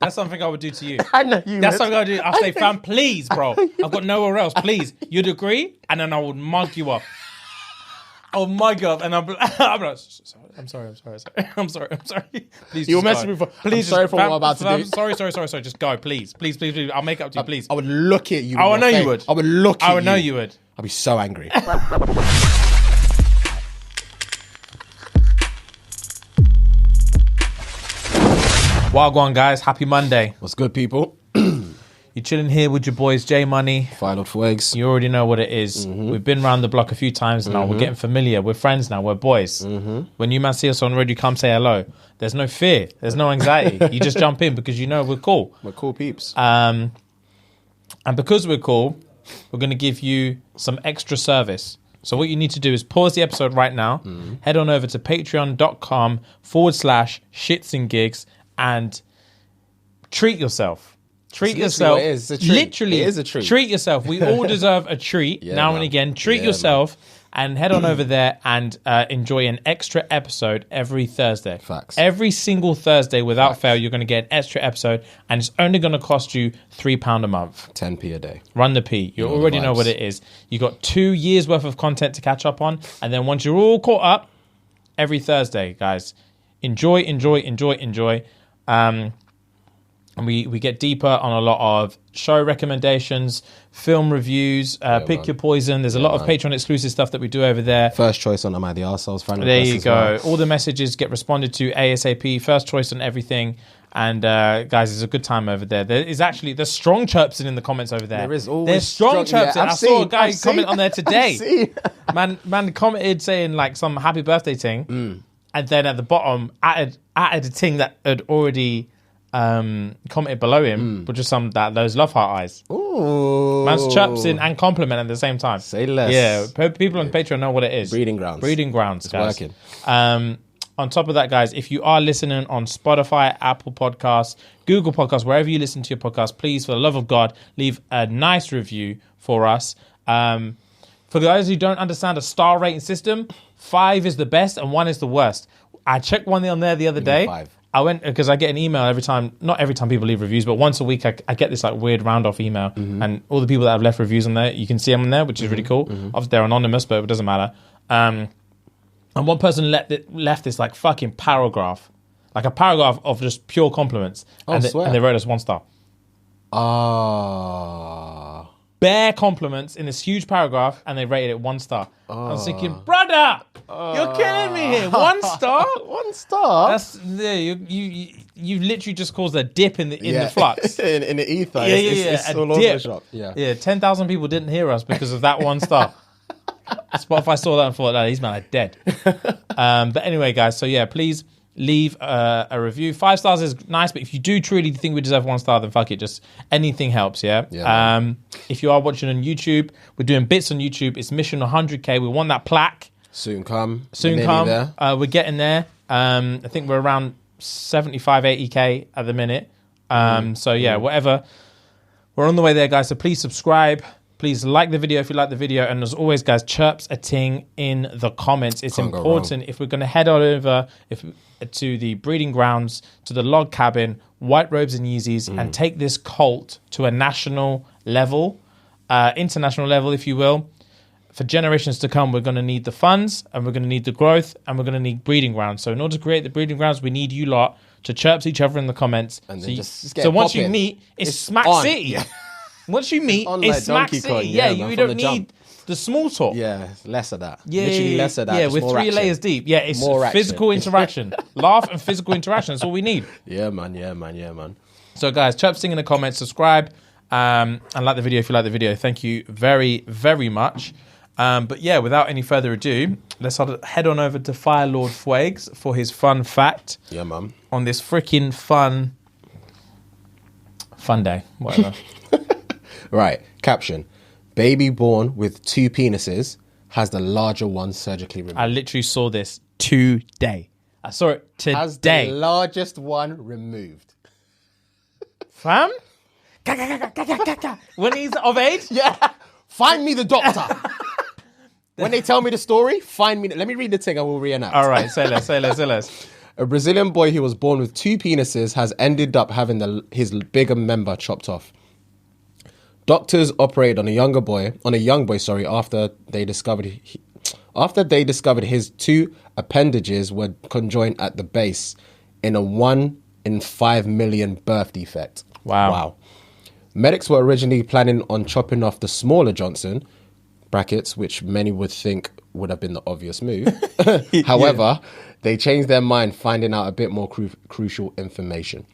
That's something I would do to you. I know you That's would. something I would do. I'll say, fam, please, bro. I've got nowhere else. Please. You'd agree? And then I would mug you up. Oh my God. And I'm like, I'm sorry. Please. You were just messing go. me for. Please, I'm sorry just- for what fam, I'm about to fam, do. Sorry. Just go, please. Please. I'll make it up to you, please. I would look at you. I with know my you face. would. I would look at you. I would know you would. I'd be so angry. Wagwan, guys. Happy Monday. What's good, people? You're chilling here with your boys, J Money. Final Twigs. You already know what it is. We've been around the block a few times now. We're getting familiar. We're friends now. We're boys. When you man see us on radio, come say hello. There's no fear. There's no anxiety. You just jump in because you know we're cool. We're cool peeps. And because we're cool, we're going to give you some extra service. So what you need to do is pause the episode right now, head on over to patreon.com/ShxtsnGigs and treat yourself. Treat yourself. What it is. It's a treat. Literally, it is a treat. Treat yourself. We all deserve a treat now man. and again. Treat yourself and head on over there and enjoy an extra episode every Thursday. Facts. Every single Thursday, without fail, you're going to get an extra episode, and it's only going to cost you £3 a month. 10p a day. Run the P. You already know what it is. You got 2 years worth of content to catch up on, and then once you're all caught up, every Thursday, guys, enjoy. And we get deeper on a lot of show recommendations, film reviews, Pick Your Poison. There's a lot of Patreon exclusive stuff that we do over there. First choice on Am I the Arseholes? There you go. All the messages get responded to ASAP. First choice on everything. And guys, it's a good time over there. There's strong chirping in the comments over there. There is always There's strong chirping. Yeah, I saw a guy comment on there today. I've seen. Man commented saying like some happy birthday thing. And then at the bottom added a thing that had already commented below him, but just those love heart eyes. Ooh. Man's chirps in and compliment at the same time. Say less. Yeah, people on Patreon know what it is. Breeding grounds, guys. Working. On top of that, guys, if you are listening on Spotify, Apple Podcasts, Google Podcasts, wherever you listen to your podcast, please, for the love of God, leave a nice review for us. For those who don't understand a star rating system, 5 is the best and 1 is the worst. I checked one on there the other day. 5. I went because I get an email every time. Not every time people leave reviews, but once a week I get this like weird round off email, and all the people that have left reviews on there, you can see them on there, which is really cool. Obviously they're anonymous, but it doesn't matter. And one person left this like fucking paragraph, like a paragraph of just pure compliments, and they wrote us 1 star. Bare compliments in this huge paragraph, and they rated it 1 star. I was thinking, brother, you're killing me here. 1 star? 1 star? That's you literally just caused a dip in the flux. in the ether. Yeah, It's a all over dip. the shop. Yeah, 10,000 people didn't hear us because of that 1 star. Spotify saw that and thought, these men are dead. But anyway, guys, so yeah, please leave a review. 5 stars is nice, but if you do truly think we deserve 1 star, then fuck it. Just anything helps, yeah? If you are watching on YouTube, we're doing bits on YouTube. It's mission 100K. We want that plaque. Soon come. We're getting there. I think we're around 75, 80K at the minute. So yeah, whatever. We're on the way there, guys. So please subscribe. Please like the video if you like the video. And as always, guys, chirps a ting in the comments. It's important. If we're going to head on over to the breeding grounds, to the log cabin, white robes and Yeezys, and take this cult to a national level, international level, if you will. For generations to come, we're going to need the funds, and we're going to need the growth, and we're going to need breeding grounds. So in order to create the breeding grounds, we need you lot to chirps each other in the comments. And then so once you meet, it's Smack City. Yeah. Once you meet, it's Smack City. Yeah, you don't need the small talk. Yeah, less of that. Yeah, literally less of that. Yeah, with 3 layers deep. Yeah, it's more physical interaction. Laugh and physical interaction. That's all we need. Yeah, man. So, guys, chirp sing in the comments, subscribe, and like the video if you like the video. Thank you very, very much. But yeah, without any further ado, let's head on over to Fire Lord Fuegs for his fun fact. Yeah, man. On this freaking fun day, whatever. Right, caption. Baby born with 2 penises has the larger one surgically removed. I literally saw this today. I saw it today. Has the largest one removed. Fam? When he's of age? Yeah. Find me the doctor. When they tell me the story, find me. Let me read the thing. I will reenact. All right, say less. A Brazilian boy who was born with 2 penises has ended up having his bigger member chopped off. Doctors operated on a young boy, after they discovered his 2 appendages were conjoined at the base in a 1 in 5 million birth defect. Wow. Medics were originally planning on chopping off the smaller Johnson, brackets, which many would think would have been the obvious move. However, they changed their mind, finding out a bit more crucial information.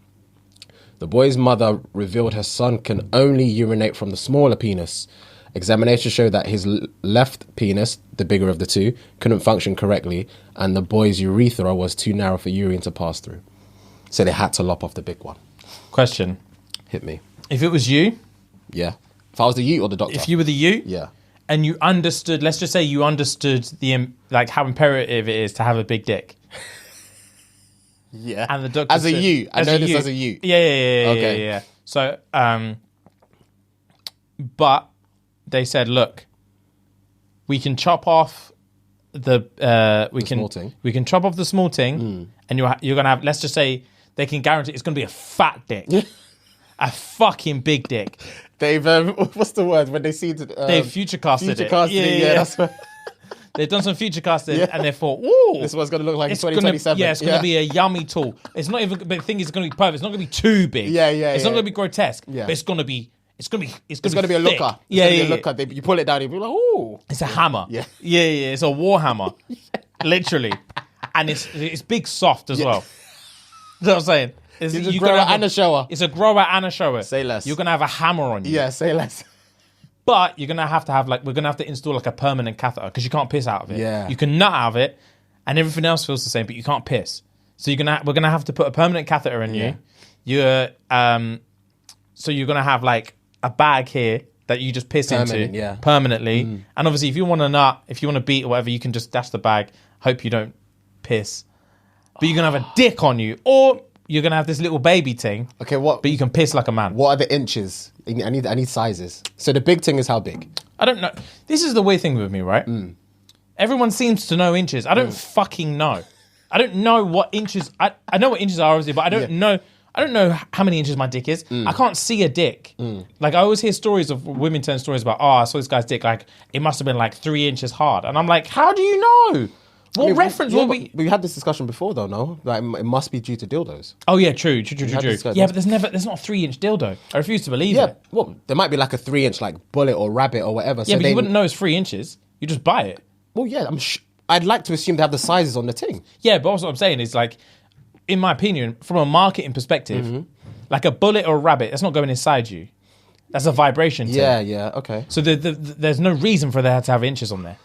The boy's mother revealed her son can only urinate from the smaller penis. Examination showed that his left penis, the bigger of the 2, couldn't function correctly, and the boy's urethra was too narrow for urine to pass through. So they had to lop off the big one. Question. Hit me. If it was you... Yeah. If I was the you or the doctor? If you were the you... Yeah. And you understood... Let's just say you understood how imperative it is to have a big dick. Yeah. And the doctor as a said, you. I know this as a you. Yeah. Yeah. So, but they said, look, we can chop off small thing. We can chop off the small thing, and you're gonna have. Let's just say they can guarantee it's gonna be a fat dick, a fucking big dick. They've what's the word when they see they've future casted it. Yeah. That's what... They've done some future casting and they thought, ooh. This one's going to look like in 2027. It's going to be a yummy tool. It's not even, but the thing is, it's going to be perfect. It's not going to be too big. It's not going to be grotesque. Yeah. But it's going to be a looker. It's going to be a looker. You pull it down, you'll be like, ooh. It's a hammer. Yeah. It's a war hammer. Literally. And it's big soft as well. You know what I'm saying? It's a grower and a shower. It's a grower and a shower. Say less. You're going to have a hammer on you. Yeah, say less. But you're going to have we're going to have to install like a permanent catheter because you can't piss out of it. Yeah. You can nut out of it and everything else feels the same, but you can't piss. So we're going to have to put a permanent catheter in you. So you're going to have like a bag here that you just piss into permanently. And obviously if you want to nut, if you want to beat or whatever, you can just dash the bag. Hope you don't piss. But you're going to have a dick on you or you're going to have this little baby thing. Okay, what? But you can piss like a man. What are the inches? I need sizes. So the big thing is how big? I don't know. This is the weird thing with me, right? Everyone seems to know inches. I don't fucking know. I don't know what inches... I know what inches are, obviously, but I don't know... I don't know how many inches my dick is. I can't see a dick. Like, I always hear stories of women telling stories about, I saw this guy's dick, like, it must have been like 3 inches hard. And I'm like, how do you know? What reference will we... We had this discussion before, though, no? Like, it must be due to dildos. Oh, yeah, true. Yeah, but there's not a 3-inch dildo. I refuse to believe it. Well, there might be like a 3-inch, like, bullet or rabbit or whatever. Yeah, so but you wouldn't know it's 3 inches. You just buy it. Well, yeah, I'd like to assume they have the sizes on the thing. Yeah, but also what I'm saying is, like, in my opinion, from a marketing perspective, like a bullet or a rabbit, that's not going inside you. That's a vibration thing. Yeah, okay. So there's no reason for there to have inches on there.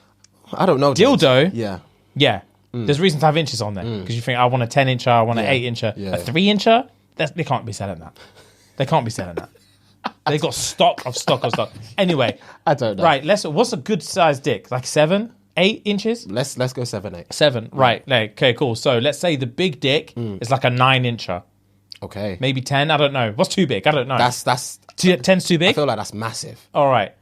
I don't know. Dildo? Yeah. There's reason to have inches on there because you think I want a 10-incher, I want an 8-incher, a 3-incher. They can't be selling that. They can't be selling that. They got stock of stock. Anyway, I don't know. Right, what's a good sized dick? Like 7, 8 inches? Let's go 7, 8. 7, right? Okay, cool. So let's say the big dick is like a 9-incher. Okay. Maybe 10. I don't know. What's too big? I don't know. That's 10's too big. I feel like that's massive. All right.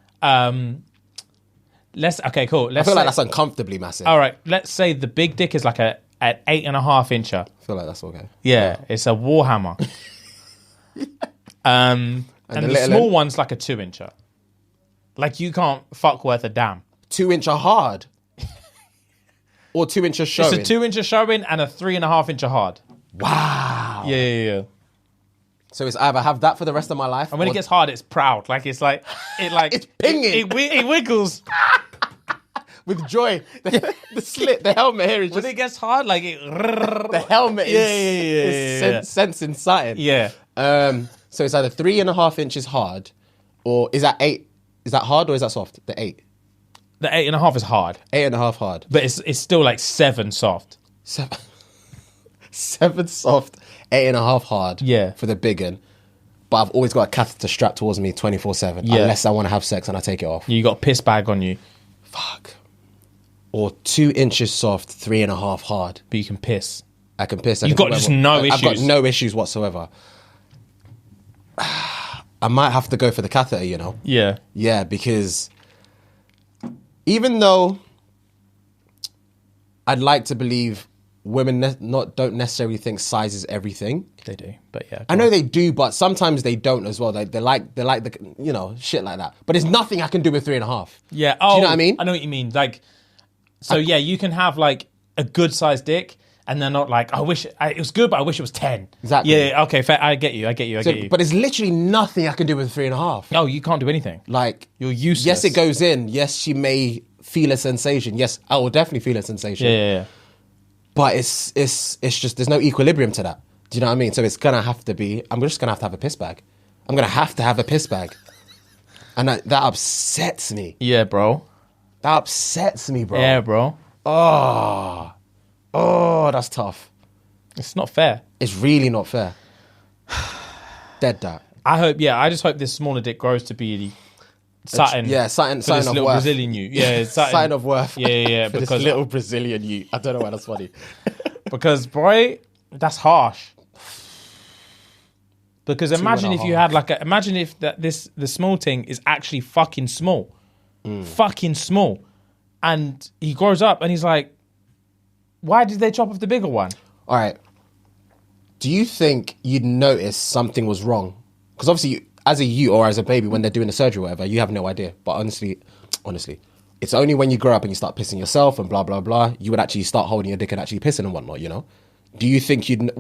Okay, cool. I feel like that's uncomfortably massive. All right. Let's say the big dick is like an 8.5-incher. I feel like that's okay. Yeah. It's a warhammer. And the small one's like a 2-incher. Like you can't fuck worth a damn. 2-incher hard. Or 2-incher showing. It's a 2-incher showing and a 3.5-incher hard. Wow. Yeah. So it's either have that for the rest of my life. And when it gets hard, it's proud. Like it's like it's pinging. It wiggles with joy. The helmet here is just... When it gets hard, like it... The helmet is sensing something. Yeah. So it's either 3.5 inches hard, or is that 8? Is that hard or is that soft? The 8. The 8.5 is hard. 8.5 hard. But it's still like 7 soft. 7 soft, 8.5 hard. Yeah. For the big one. But I've always got a catheter strapped towards me 24/7. Yeah. Unless I want to have sex and I take it off. You got a piss bag on you. Fuck. Or 2 inches soft, 3.5 hard. But you can piss. I can piss. You've got just no issues. I've got no issues whatsoever. I might have to go for the catheter, you know? Yeah. Yeah, because even though I'd like to believe women don't necessarily think size is everything. They do, but yeah. I know they do, but sometimes they don't as well. They like the shit like that. But there's nothing I can do with 3.5. Yeah. Do you know what I mean? I know what you mean. Like, so yeah, you can have like a good sized dick, and they're not like, I wish it was good, but I wish it was 10. Exactly. Yeah. Okay. Fair. I get you. I get you. But there's literally nothing I can do with 3.5. No, you can't do anything. Like, you're useless. Yes, it goes in. Yes, she may feel a sensation. Yes, I will definitely feel a sensation. Yeah. But it's just, there's no equilibrium to that. Do you know what I mean? So it's gonna have to be. I'm just gonna have a piss bag. I'm gonna have to have a piss bag, and that upsets me. Yeah, bro. That upsets me, bro. Yeah, bro. Oh, that's tough. It's not fair. It's really not fair. Dead that. I just hope this smaller dick grows to be something. Yeah, something for this of little worth. Brazilian you. Yeah, it's something. Sign of worth. Yeah. For because this little Brazilian you. I don't know why that's funny. Because, boy, that's harsh. Because imagine if you had imagine if the small thing is actually fucking small. Fucking small. And he grows up and he's like, why did they chop off the bigger one? All right. Do you think you'd notice something was wrong? Because obviously, as a you or as a baby, when they're doing the surgery or whatever, you have no idea. But honestly, it's only when you grow up and you start pissing yourself and blah, blah, blah, you would actually start holding your dick and actually pissing and whatnot, you know? Do you think you'd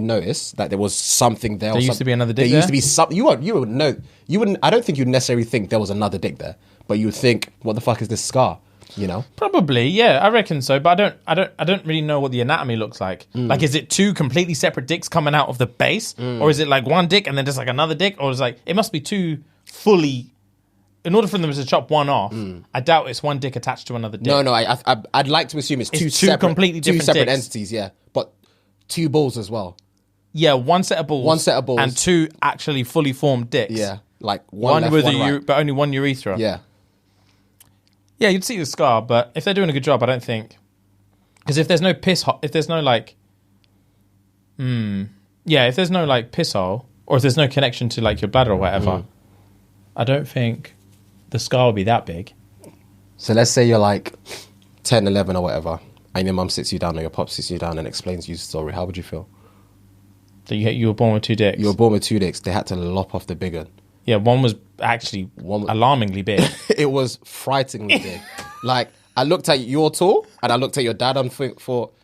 notice that there was something there? There used to be another dick there? There used to be something. You would know. You wouldn't. I don't think you'd necessarily think there was another dick there, but you would think, what the fuck is this scar? You know? Probably, yeah, I reckon so. But I don't really know what the anatomy looks like. Like, is it two completely separate dicks coming out of the base, or is it like one dick and then just like another dick, or is like it must be two fully. In order for them to chop one off, I doubt it's one dick attached to another dick. No, I'd like to assume it's two completely different dicks. entities, yeah, but two balls as well. Yeah, one set of balls, and two actually fully formed dicks. Yeah, like one left, with one right. but only one urethra. Yeah. Yeah, you'd see the scar, but if they're doing a good job, I don't think. Because if there's no if there's no like, if there's no like piss hole, or if there's no connection to like your bladder or whatever, I don't think the scar will be that big. So let's say you're like 10, 11 or whatever, and your mum sits you down or your pop sits you down and explains you the story. How would you feel? So you were born with two dicks. You were born with two dicks. They had to lop off the big one. Yeah, one was actually alarmingly big. It was frighteningly big. Like, I looked at your tool and I looked at your dad and thought,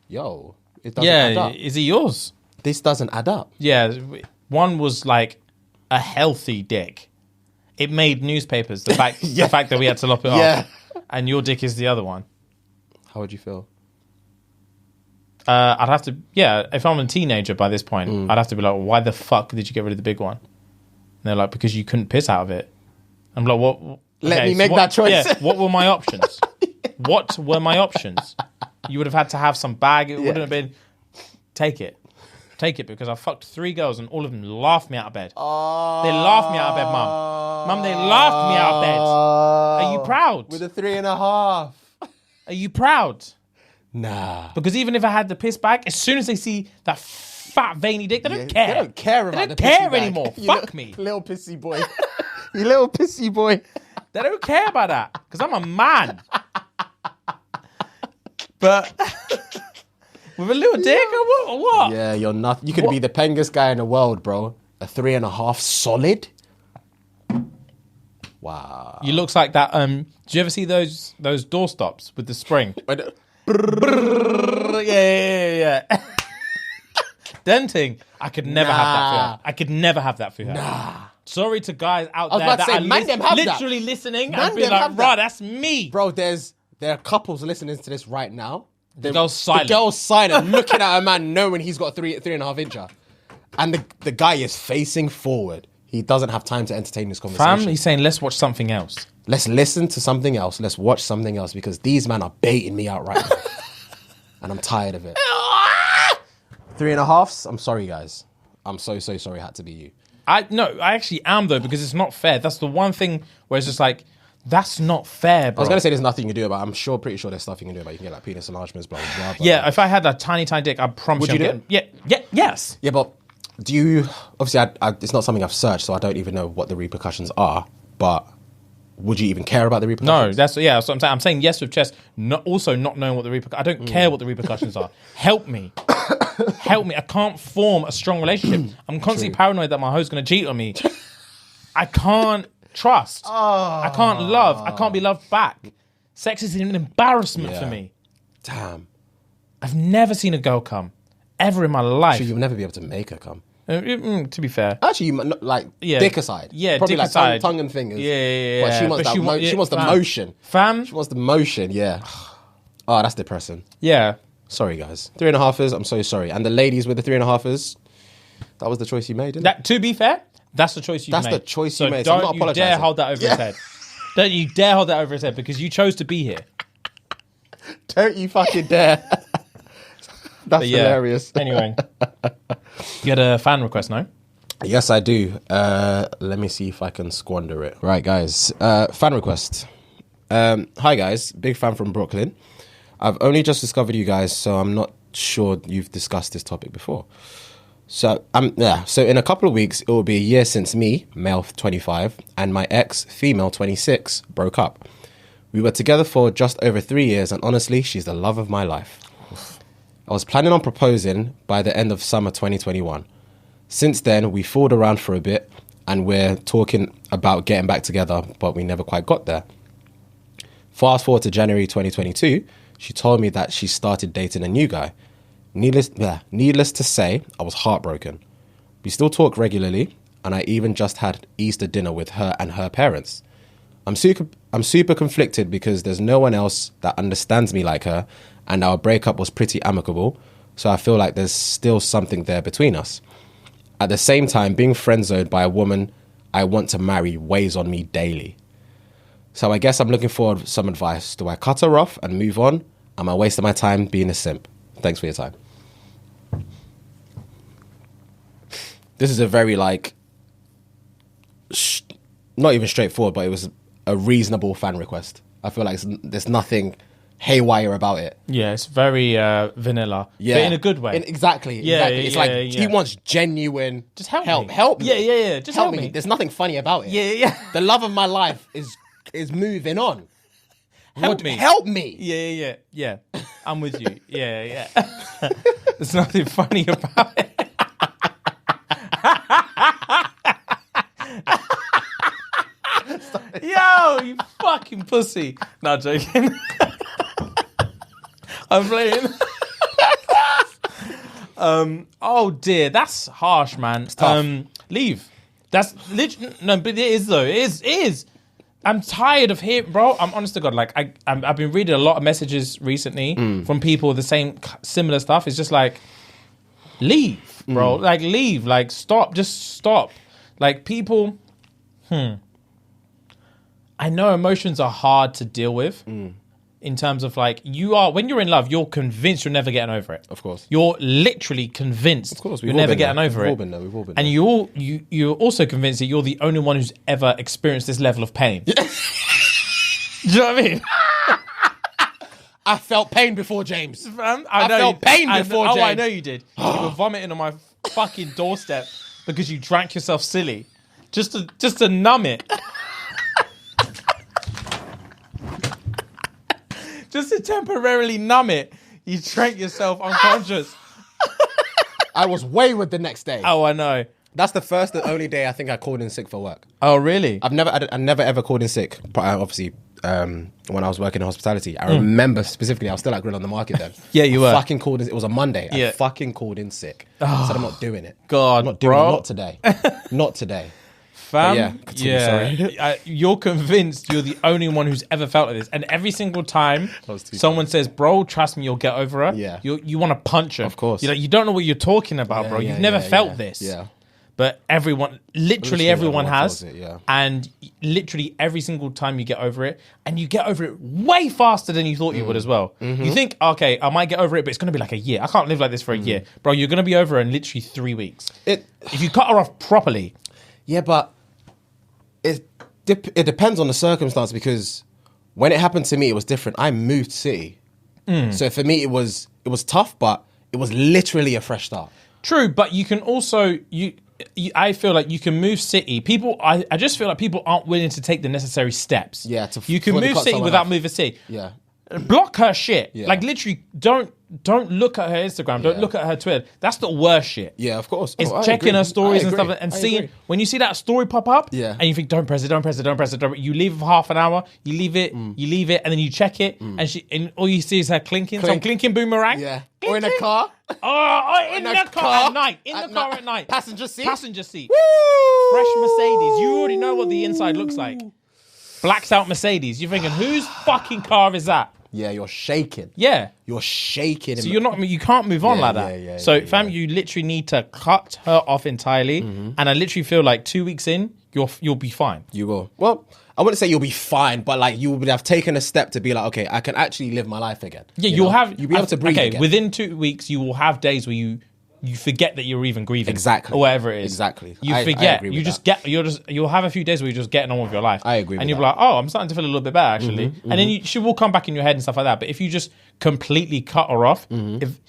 yo, it doesn't add up. Is it yours? This doesn't add up. Yeah, one was like a healthy dick. It made newspapers, the fact that we had to lop it off. And your dick is the other one. How would you feel? I'd have to, if I'm a teenager by this point, I'd have to be like, why the fuck did you get rid of the big one? And they're like, because you couldn't piss out of it. I'm like, what? Let me make that choice. Yeah, what were my options? What were my options? You would have had to have some bag. It wouldn't have been, take it, because I fucked 3 girls and all of them laughed me out of bed. Oh. They laughed me out of bed, Mum. Mum, they laughed me out of bed. Are you proud? With a 3.5. Are you proud? Nah. Because even if I had the piss bag, as soon as they see that fat veiny dick, they don't care. They don't care about the pissy care bag. anymore. You Fuck me. Little pissy boy. You little pissy boy. They don't care about that because I'm a man. But with a little dick or what? Yeah, you're not. You could be the pengest guy in the world, bro. A 3.5 solid. Wow. You looks like that. Do you ever see those door stops with the spring? Yeah. Denting. I could never have that for her. I could never have that for her. Nah. Sorry to guys out there about to that say, are man, them have that. literally listening Man, and being them like, have that. that's me. Bro, there are couples listening to this right now. The girl's silent. The girl's silent, looking at a man knowing he's got a 3.5 incher. And the guy is facing forward. He doesn't have time to entertain this conversation. Fam, he's saying, let's watch something else. Let's listen to something else. Let's watch something else because these men are baiting me out right now. And I'm tired of it. 3.5s? I'm sorry, guys. I'm so sorry it had to be you. I actually am, though, because it's not fair. That's the one thing where it's just like, that's not fair, bro. I was going to say there's nothing you can do about it. I'm pretty sure there's stuff you can do about it. You can get like penis enlargements, blah, blah, blah. Yeah, if I had a tiny dick, I promise Would you do it? Yes. Yeah, but do you... Obviously, it's not something I've searched, so I don't even know what the repercussions are. But would you even care about the No, repercussions? that's what I'm saying. I'm saying yes with chess, also not knowing what the repercussions. I don't care what the repercussions are. Help me. Help me. I can't form a strong relationship. I'm constantly paranoid that my host going to cheat on me. I can't trust. I can't love. I can't be loved back. Sex is an embarrassment for me. Damn. I've never seen a girl come ever in my life. You'll never be able to make her come. To be fair, Actually, dick aside. Probably dick aside. Tongue and fingers. Yeah. But she wants she wants the motion. Fam? She wants the motion, yeah. Oh, that's depressing. Yeah. Sorry, guys. 3.5ers, I'm so sorry. And the ladies with the 3.5ers, that was the choice you made, isn't it? To be fair, that's the choice you made. That's the choice you made. So Don't I'm not you apologizing. dare hold that over his head. Don't you dare hold that over his head because you chose to be here. Don't you fucking dare. That's hilarious. Anyway, you had a fan request, no? Yes, I do. Let me see if I can squander it. Right, guys. Fan request. Hi, guys. Big fan from Brooklyn. I've only just discovered you guys, so I'm not sure you've discussed this topic before. So, So in a couple of weeks, it will be a year since me, male 25, and my ex, female 26, broke up. We were together for just over 3 years, and honestly, she's the love of my life. I was planning on proposing by the end of summer 2021. Since then, we fooled around for a bit, and we're talking about getting back together, but we never quite got there. Fast forward to January 2022, she told me that she started dating a new guy. Needless to say, I was heartbroken. We still talk regularly, and I even just had Easter dinner with her and her parents. I'm super conflicted because there's no one else that understands me like her, and our breakup was pretty amicable, so I feel like there's still something there between us. At the same time, being friend-zoned by a woman I want to marry weighs on me daily. So I guess I'm looking for some advice. Do I cut her off and move on? Am I wasting my time being a simp? Thanks for your time. This is a very, not even straightforward, but it was a reasonable fan request. I feel like there's nothing haywire about it. Yeah, it's very vanilla. Yeah. But in a good way. Exactly. It's he wants genuine just help me. Help me. Yeah. Just help me. There's nothing funny about it. Yeah. The love of my life is moving on. Help me. Help me. Yeah. I'm with you. Yeah. There's nothing funny about it. Yo, you fucking pussy. Not joking. I'm playing. Oh dear, that's harsh, man. It's tough. Leave. That's literally no, but it is though. It is. I'm tired of hearing, bro. I'm honest to God. I've been reading a lot of messages recently from people with the same similar stuff. It's just like, leave, bro. Leave. Stop. Just stop. People. I know emotions are hard to deal with in terms of when you're in love, you're convinced you're never getting over it. Of course. You're literally convinced of course, you're never getting over it. We've all been and you're also convinced that you're the only one who's ever experienced this level of pain. Do you know what I mean? I felt pain before, James. I felt pain before, James. Oh, I know you did. You were vomiting on my fucking doorstep because you drank yourself silly. Just to numb it. Just to temporarily numb it, you drank yourself unconscious. I was wayward the next day. Oh, I know. That's the first and only day I think I called in sick for work. Oh, really? I never ever called in sick. Obviously, when I was working in hospitality, I remember specifically, I was still at Grill on the Market then. Yeah, you were. Fucking called in. It was a Monday. Yeah. I fucking called in sick. I said I'm not doing it. God, I'm not doing bro. it. Not today. Not today. Fam, continue, sorry. You're convinced you're the only one who's ever felt like this. And every single time someone says, bro, trust me, you'll get over it. Yeah. You want to punch them. Of course. You don't know what you're talking about, bro. You've never felt this. Yeah. But literally everyone has. Feels it, yeah. And literally every single time you get over it, and you get over it way faster than you thought you would as well. You think, okay, I might get over it, but it's going to be like a year. I can't live like this for a year. Bro, you're going to be over it in literally 3 weeks. If you cut her off properly. Yeah, but it depends on the circumstance, because when it happened to me, it was different. I moved city. So for me, it was tough, but it was literally a fresh start. True, but you can also I feel like you can move city. People, I just feel like people aren't willing to take the necessary steps. Yeah, you can move city without moving city. Yeah. Block her shit. Yeah. Like literally, don't look at her Instagram. Don't look at her Twitter. That's the worst shit. Yeah, of course. It's I checking agree. her stories I and agree. stuff and I seeing agree. when you see that story pop up. Yeah. And you think, don't press it, don't press it, don't press it, don't. You leave it for half an hour. You leave it, and then you check it, and all you see is her clinking. Some clinking boomerang. Yeah. Clink, Or in a clink. car. Oh, in the car at night. In the car night. at night. Passenger seat. Passenger seat. Woo! Fresh Mercedes. You already know what the inside looks like. Blacked out Mercedes. You're thinking, whose fucking car is that? Yeah, you're shaking. Yeah. You're shaking. So you can't move on like that. yeah, so yeah, fam, you literally need to cut her off entirely. And I literally feel like 2 weeks in, you'll be fine. You will. Well, I wouldn't say you'll be fine, but like you would have taken a step to be like, okay, I can actually live my life again. Yeah, you'll be able to breathe Okay, again. within 2 weeks, you will have days where you forget that you're even grieving. Exactly. Or whatever it is. Exactly. You I forget. agree with You that. just you'll have a few days where you're just getting on with your life. I agree with And you'll be that. like, oh, I'm starting to feel a little bit better actually. And then she will come back in your head and stuff like that. But if you just completely cut her off, if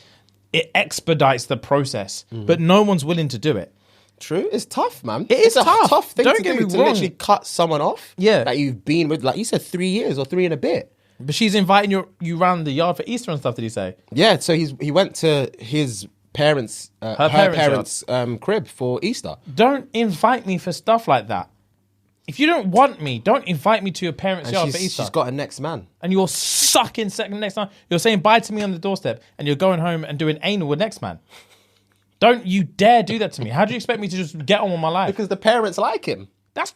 it expedites the process. But no one's willing to do it. True, it's tough, man. It's a tough. tough thing Don't to get do me to wrong. literally cut someone off. Yeah. That you've been with, like you said, 3 years or 3 and a bit. But she's inviting you around the yard for Easter and stuff, did he say? Yeah, so he went to his parents' her parents' crib for Easter. Don't invite me for stuff like that. If you don't want me, don't invite me to your parents' yard for Easter. She's got a next man. And you're sucking second next time. You're saying bye to me on the doorstep and you're going home and doing anal with next man. Don't you dare do that to me. How do you expect me to just get on with my life? Because the parents like him. That's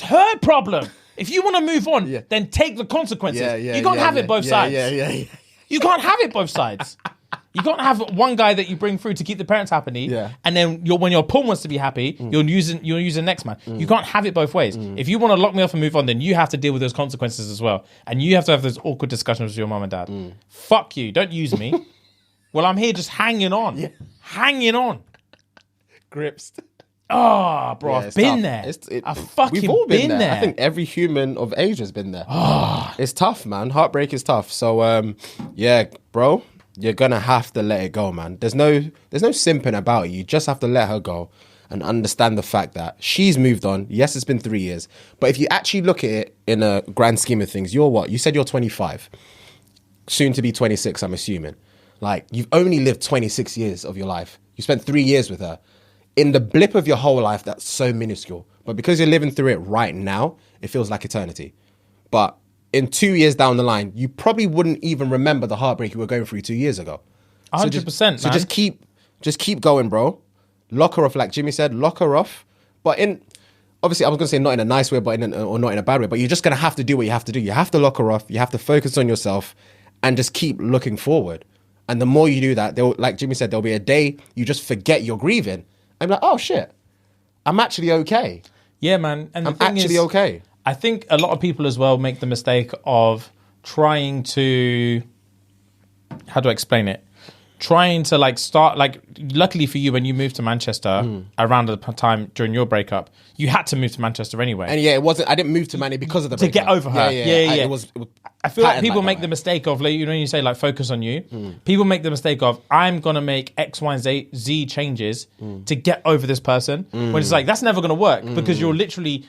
her problem. If you want to move on, then take the consequences. You can't have it both sides. Yeah. You can't have it both sides. You can't have one guy that you bring through to keep the parents happy, and then when your pawn wants to be happy, you're using next man. You can't have it both ways. If you want to lock me off and move on, then you have to deal with those consequences as well, and you have to have those awkward discussions with your mum and dad. Fuck you! Don't use me. Well, I'm here just hanging on, hanging on. Grips. Oh, bro, I've been there. I've fucking we've all been there. I think every human of age has been there. It's tough, man. Heartbreak is tough. So, yeah, bro, you're gonna have to let it go, man. There's no simping about it. You just have to let her go and understand the fact that she's moved on. Yes, it's been 3 years, but if you actually look at it in a grand scheme of things, you're what? You said you're 25, soon to be 26. I'm assuming. Like you've only lived 26 years of your life. You spent 3 years with her. In the blip of your whole life, that's so minuscule. But because you're living through it right now, it feels like eternity. But in 2 years down the line, you probably wouldn't even remember the heartbreak you were going through 2 years ago. 100%. So just keep going, bro. Lock her off, like Jimmy said. Lock her off. But obviously, I was gonna say not in a nice way, but or not in a bad way. But you're just gonna have to do what you have to do. You have to lock her off. You have to focus on yourself, and just keep looking forward. And the more you do that, like Jimmy said, there'll be a day you just forget you're grieving. I'm like, oh shit, I'm actually okay. Yeah, man. And I'm actually okay. I think a lot of people as well make the mistake of trying to, how do I explain it? Trying to like start, like, luckily for you, when you moved to Manchester around the time during your breakup, you had to move to Manchester anyway. And yeah, I didn't move to Manny because of the breakup. To get over her. Yeah. It was I feel like people make the mistake of, like, you know, when you say like focus on you, people make the mistake of, I'm going to make X, Y, and Z changes to get over this person. When it's like, that's never going to work because you're literally,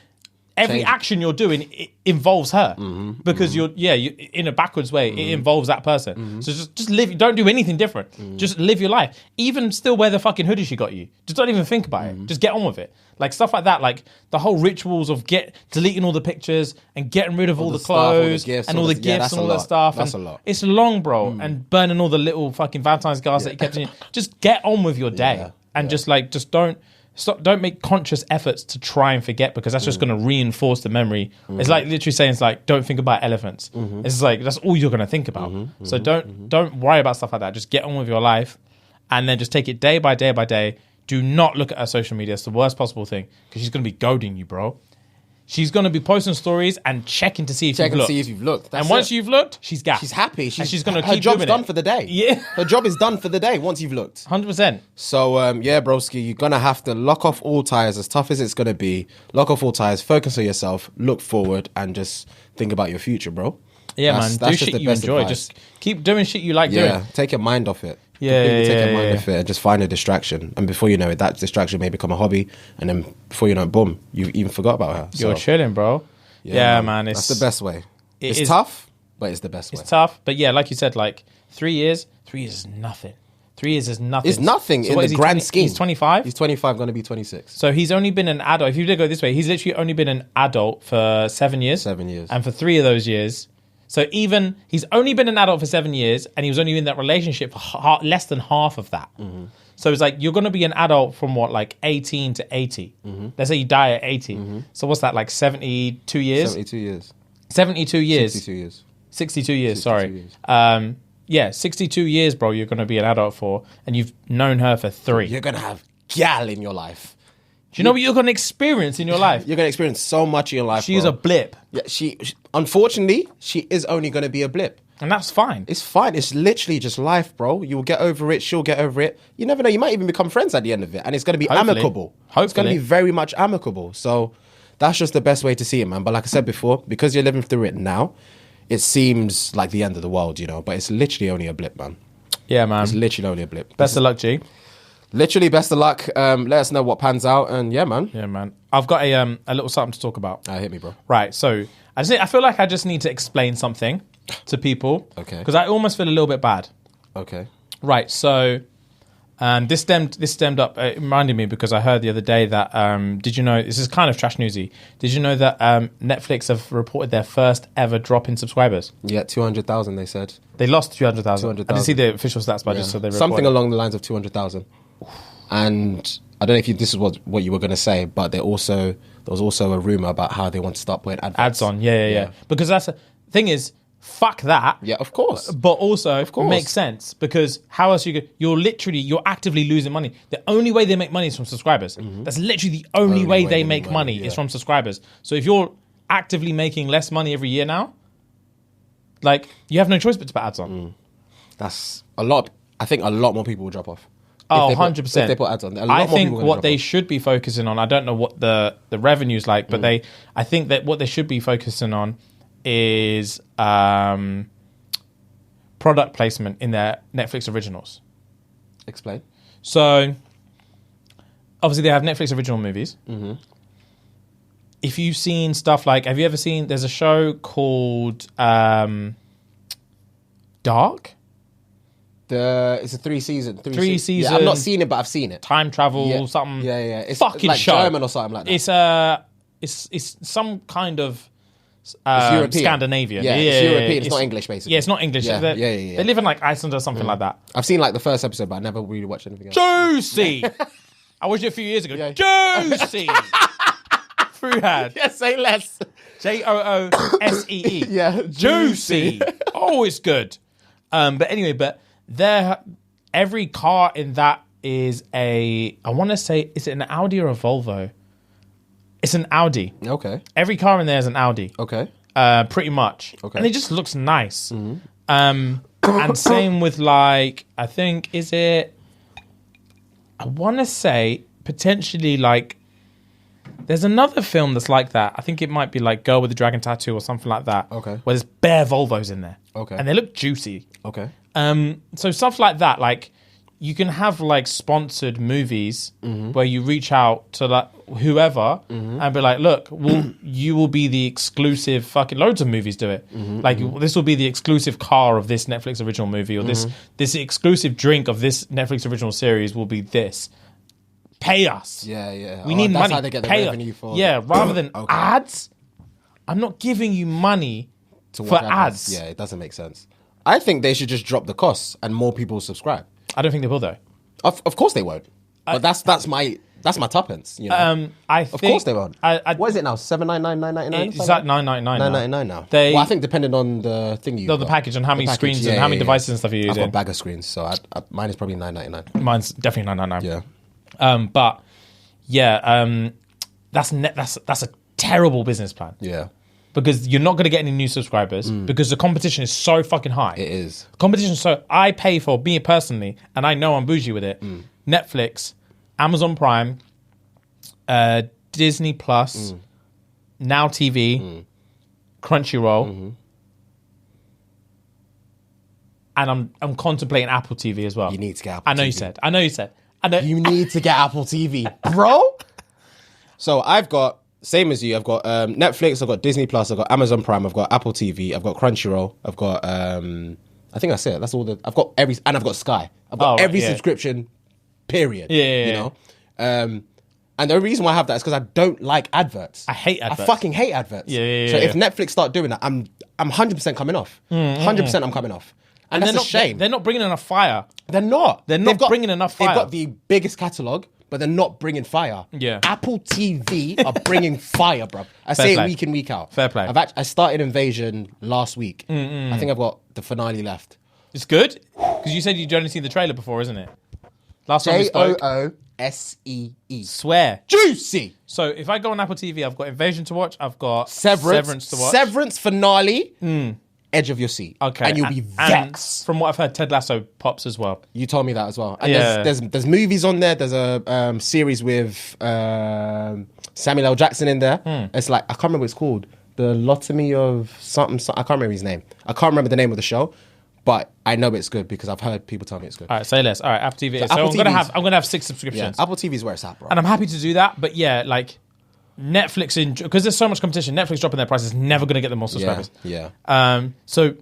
every action you're doing, it involves her because you're in a backwards way, it involves that person. So just live, don't do anything different. Just live your life. Even still wear the fucking hoodie she got you. Just don't even think about it. Just get on with it. Like stuff like that, like the whole rituals of deleting all the pictures and getting rid of all the clothes and all the gifts and all that stuff. That's a lot. It's long, bro. And burning all the little fucking Valentine's cards that you kept in. Just get on with your day and just don't make conscious efforts to try and forget, because that's just going to reinforce the memory. It's like literally saying, it's like, don't think about elephants. It's like, that's all you're going to think about. So don't worry about stuff like that. Just get on with your life and then just take it day by day by day. Do not look at her social media. It's the worst possible thing because she's going to be goading you, bro. She's going to be posting stories and checking to see if you've looked. That's and once you've looked, she's gassed. She's happy. She's going to her keep job's doing done it. for the day. Yeah. Her job is done for the day once you've looked. 100%. So, yeah, broski, you're going to have to lock off all ties, as tough as it's going to be. Lock off all ties, focus on yourself, look forward, and just think about your future, bro. Yeah, man. Do shit you enjoy. Advice. Just keep doing shit you like doing. Yeah, take your mind off it. Completely take your mind yeah. off it and just find a distraction. And before you know it, that distraction may become a hobby. And then before you know it, boom, you even forgot about her. You're chilling, bro. Yeah, man. That's the best way. It's is- tough, but it's the best way. It's tough, but yeah, like you said, like 3 years. 3 years is nothing. 3 years is nothing. It's nothing in what the is he, grand scheme. He's 25. He's 25, going to be 26. So he's only been an adult. If you did go this way, he's literally only been an adult for 7 years. 7 years. And for 3 of those years. So even he's only been an adult for 7 years, and he was only in that relationship for less than half of that. Mm-hmm. So it's like you're going to be an adult from what, like 18 to 80. Mm-hmm. Let's say you die at 80. So what's that, like 72 years? 72 years. 72 years. 62 years. 62 years, 62 sorry. years. Yeah, 62 years, bro, you're going to be an adult for, and you've known her for 3. You're going to have gal in your life. Do you know what you're going to experience in your life? You're going to experience so much in your life, She's bro. a blip. Yeah, unfortunately, she is only going to be a blip. And that's fine. It's fine. It's literally just life, bro. You will get over it. She'll get over it. You never know. You might even become friends at the end of it. And it's going to be Hopefully. amicable. Hopefully. It's going to be very much amicable. So that's just the best way to see it, man. But like I said before, because you're living through it now, it seems like the end of the world, you know. But it's literally only a blip, man. Yeah, man. It's literally only a blip. Best of luck, G. Literally, best of luck. Let us know what pans out. And yeah, man. Yeah, man. I've got a little something to talk about. Hit me, bro. Right, so I feel like I just need to explain something to people. Okay. Because I almost feel a little bit bad. Okay. Right, so this stemmed up. It reminded me because I heard the other day that did you know, this is kind of trash newsy. Did you know that Netflix have reported their first ever drop in subscribers? Yeah, 200,000, they said. They lost 200,000. I 200,000. didn't see the official stats, but just so they reported. Something along the lines of 200,000. And I don't know if this is what you were going to say, but there was also a rumor about how they want to start putting ads on. Yeah. Because that's the thing is, fuck that. Yeah, of course. But also, Of course. makes sense because how else you're actively losing money. The only way they make money is from subscribers. That's literally the only way they make money is from subscribers. So if you're actively making less money every year now, like you have no choice but to put ads on. That's a lot. I think a lot more people will drop off. Oh, If they put- 100%. If they put ads on, I think what they should be focusing on, I don't know what the revenue's like, but I think that what they should be focusing on is product placement in their Netflix originals. Explain. So, obviously they have Netflix original movies. If you've seen stuff like, have you ever seen, there's a show called Dark? It's a three season. season. Yeah, I've not seen it, but I've seen it. Time travel, Yeah. something. Yeah. It's fucking like show. German or something like that. It's some kind of European. Scandinavian. Yeah, it's European. It's not English, basically. Yeah, it's not English. Yeah. They live in like Iceland or something like that. I've seen like the first episode, but I never really watched anything else. Juicy. I watched it a few years ago. Yeah. Juicy. Fruhad. Yeah, say less. Joosee. Yeah, Juicy. Oh, it's good. But anyway, every car in that is I want to say, is it an Audi or a Volvo? It's an Audi. Okay. Every car in there is an Audi. Okay. Pretty much. Okay. And it just looks nice. And same with like, I think, I want to say potentially like, there's another film that's like that. I think it might be like Girl with the Dragon Tattoo or something like that. Okay. Where there's bare Volvos in there. Okay. And they look juicy. Okay. So stuff like that, like you can have like sponsored movies where you reach out to like whoever and be like, look, you will be the exclusive, fucking loads of movies do it. Like this will be the exclusive car of this Netflix original movie, or this exclusive drink of this Netflix original series will be this. Pay us. Yeah. We need that's money. How they get the Pay revenue us. for. Yeah, rather than Okay. ads. I'm not giving you money To for watch ads. Yeah, it doesn't make sense. I think they should just drop the costs and more people subscribe. I don't think they will though. Of course they won't. But that's my tuppence. You know. I think, of course they won't. I What is it now? $7.99, $9.99. It's at $9.99 now. $9.99 now. They- Well, I think depending on the thing you. The package and how many screens and how many devices and stuff you're I've got a using. bag of screens, so mine is probably $9.99. Mine's definitely $9.99. Yeah. But yeah, that's a terrible business plan Yeah. because you're not going to get any new subscribers because the competition is so fucking high. It is. Competition. So I pay for me personally, and I know I'm bougie with it. Netflix, Amazon Prime, Disney Plus, Now TV, Crunchyroll. and I'm contemplating Apple TV as well. You need to get Apple I know TV. you said. I know you said. I know. You need to get Apple TV, bro. So I've got, same as you, I've got Netflix, I've got Disney Plus, I've got Amazon Prime, I've got Apple TV, I've got Crunchyroll, I've got I think that's it. That's all I've got and I've got Sky. I've got every subscription, period. Yeah. You know? And the reason why I have that is because I don't like adverts. I hate adverts. I fucking hate adverts. Yeah. So if Netflix start doing that, I'm 100% coming off. 100% I'm coming off. And that's a shame. They're not bringing enough fire. They're not. They're not bringing enough fire. They've got the biggest catalogue, but they're not bringing fire. Yeah. Apple TV are bringing fire, bro. I say play. it week in, week out. Fair play. I started Invasion last week. I think I've got the finale left. It's good because you said you'd only seen the trailer before, isn't it? Last time we spoke. JOOSEE. Swear. Juicy. So if I go on Apple TV, I've got Invasion to watch. I've got Severance to watch. Severance finale. Edge of your seat. Okay. And you'll be vexed. From what I've heard, Ted Lasso pops as well. You told me that as well. And there's movies on there. There's a series with Samuel L. Jackson in there. It's like, I can't remember what it's called. The Lotomy of something. I can't remember his name. I can't remember the name of the show. But I know it's good because I've heard people tell me it's good. All right, say less. All right, Apple TV. So Apple I'm gonna have 6 subscriptions. Yeah, Apple TV is where it's at, bro. And I'm happy to do that. But yeah, like Netflix, because there's so much competition, Netflix dropping their prices is never going to get them more subscribers. Yeah. So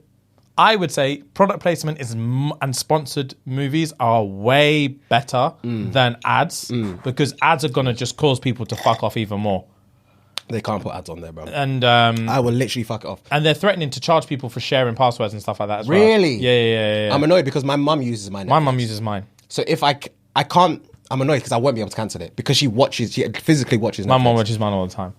I would say product placement is and sponsored movies are way better than ads because ads are going to just cause people to fuck off even more. They can't put ads on there, bro. And I will literally fuck it off. And they're threatening to charge people for sharing passwords and stuff like that as well. Really? Yeah. I'm annoyed because my mum uses my Netflix. My mum uses mine. So if I can't, I'm annoyed because I won't be able to cancel it because she physically watches Netflix. My mum watches mine all the time.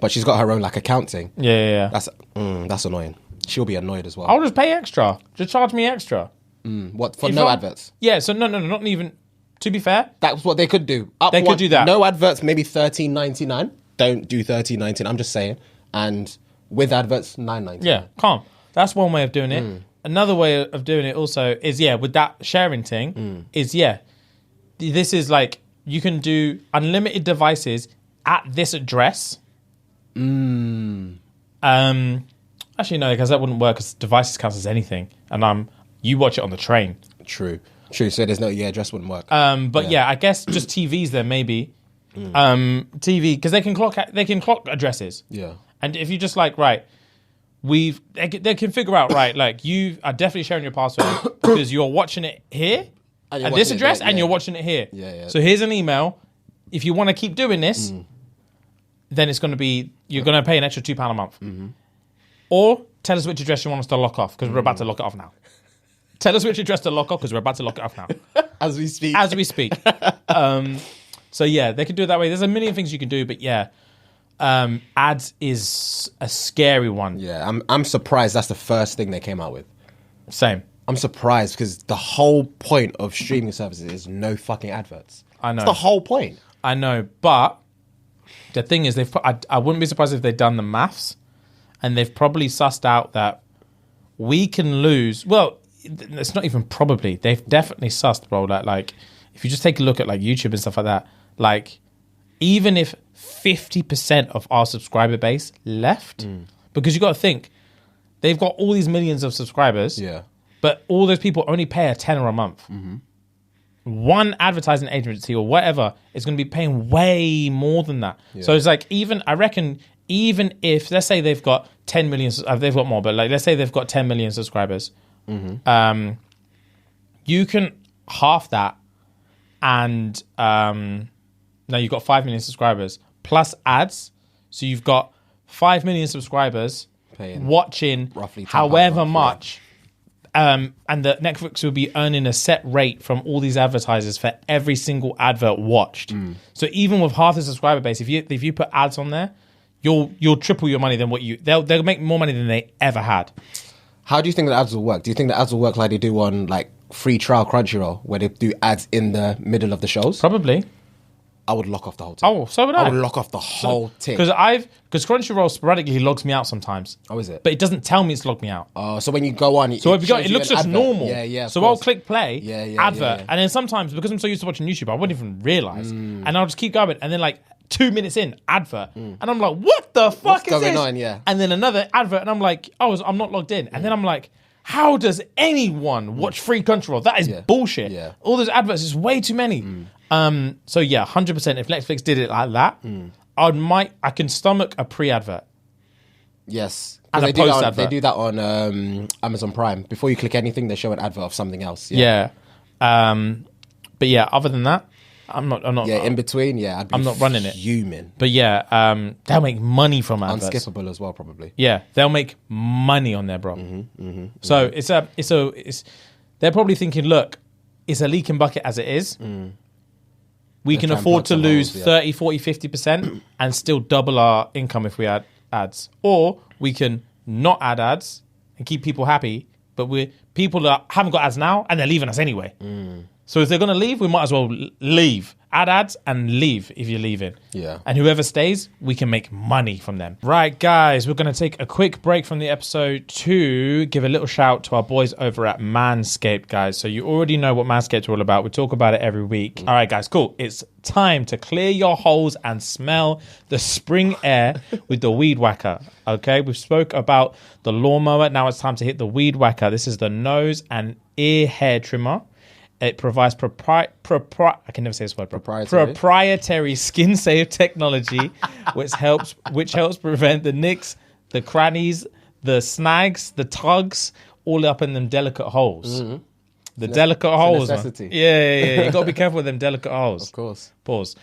But she's got her own like account thing. Yeah. That's annoying. She'll be annoyed as well. I'll just pay extra. Just charge me extra. What, for no adverts? Yeah, so no, not even, to be fair. That's what they could do. They could do that. No adverts, maybe $13.99. Don't do $13.99. I'm just saying. And with adverts, $9.99. Yeah, calm. That's one way of doing it. Another way of doing it also is, with that sharing thing, this is like, you can do unlimited devices at this address. Actually, no, because that wouldn't work because devices counts as anything. And you watch it on the train. True. So there's no, address wouldn't work. But I guess just TVs then maybe. TV, because they can clock addresses. Yeah. And if you just like, right, they can figure out, right, like you are definitely sharing your password because you're watching it here at this address and you're watching it here. Yeah. So here's an email. If you want to keep doing this, then it's going to be, you're going to pay an extra £2 a month. Or tell us which address you want us to lock off because we're about to lock it off now. Tell us which address to lock off because we're about to lock it off now. As we speak. So they can do it that way. There's a million things you can do, but ads is a scary one. Yeah, I'm surprised that's the first thing they came out with. Same. I'm surprised because the whole point of streaming services is no fucking adverts. I know. That's the whole point. I know, but the thing is, I wouldn't be surprised if they'd done the maths, and they've probably sussed out that we can lose. Well, it's not even probably. They've definitely sussed, bro. That like, if you just take a look at like YouTube and stuff like that. Like, even if 50% of our subscriber base left, because you got to think, they've got all these millions of subscribers, but all those people only pay a tenner a month. One advertising agency or whatever is going to be paying way more than that. So it's like, I reckon, even if, let's say they've got 10 million, they've got more, but like, let's say they've got 10 million subscribers, you can half that and now you've got 5 million subscribers plus ads. So you've got 5 million subscribers watching roughly however much. And the Netflix will be earning a set rate from all these advertisers for every single advert watched. So even with half the subscriber base, if you put ads on there, you'll triple your money than what they'll make more money than they ever had. How do you think the ads will work? Do you think the ads will work like they do on like free trial Crunchyroll, where they do ads in the middle of the shows? Probably. I would lock off the whole thing. Oh, so would I. I would lock off the whole thing. Because Crunchyroll sporadically logs me out sometimes. Oh, is it? But it doesn't tell me it's logged me out. Oh, so when you go on, it looks just normal. Yeah. So I'll click play, advert, yeah. and then sometimes because I'm so used to watching YouTube, I wouldn't even realize, and I'll just keep going, and then like 2 minutes in, advert, and I'm like, what the fuck is going this? on? Yeah. And then another advert, and I'm like, I'm not logged in, and then I'm like, How does anyone watch free Crunchyroll? That is bullshit. Yeah. All those adverts is way too many. So yeah, 100%. If Netflix did it like that, I can stomach a pre-advert. Yes. And a post-advert. They do that on Amazon Prime. Before you click anything, they show an advert of something else. Yeah. But yeah, other than that, I'm not. Yeah, in between, I'm not running it. Human. But yeah, they'll make money from adverts. Unskippable as well, probably. Yeah, they'll make money on there, bro. So they're probably thinking, look, it's a leaking bucket as it is. We can afford to lose 30, 40, 50% and still double our income if we add ads. Or we can not add ads and keep people happy, but people that haven't got ads now and they're leaving us anyway. So if they're going to leave, we might as well leave. Add ads and leave if you're leaving. Yeah. And whoever stays, we can make money from them. Right, guys, we're going to take a quick break from the episode to give a little shout to our boys over at Manscaped, guys. So you already know what Manscaped are all about. We talk about it every week. All right, guys, cool. It's time to clear your holes and smell the spring air with the Weed Whacker. Okay, we spoke about the lawnmower. Now it's time to hit the Weed Whacker. This is the nose and ear hair trimmer. It provides I can never say this word. Proprietary skin-safe technology, which helps prevent the nicks, the crannies, the snags, the tugs, all up in them delicate holes. The delicate holes. Necessity. Yeah. You got to be careful with them delicate holes. Of course. Pause.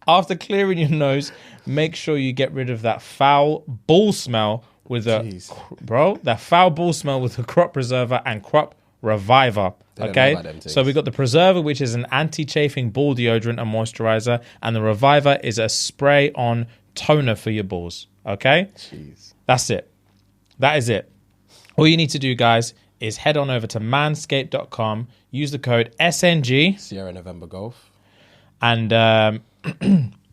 After clearing your nose, make sure you get rid of that foul ball smell with that foul ball smell with the crop preserver and crop reviver. Okay, so we got the preserver, which is an anti-chafing ball deodorant and moisturizer, and the reviver is a spray-on toner for your balls. Okay, that's it. That is it. All you need to do, guys, is head on over to manscaped.com, use the code SNG Sierra November Golf, and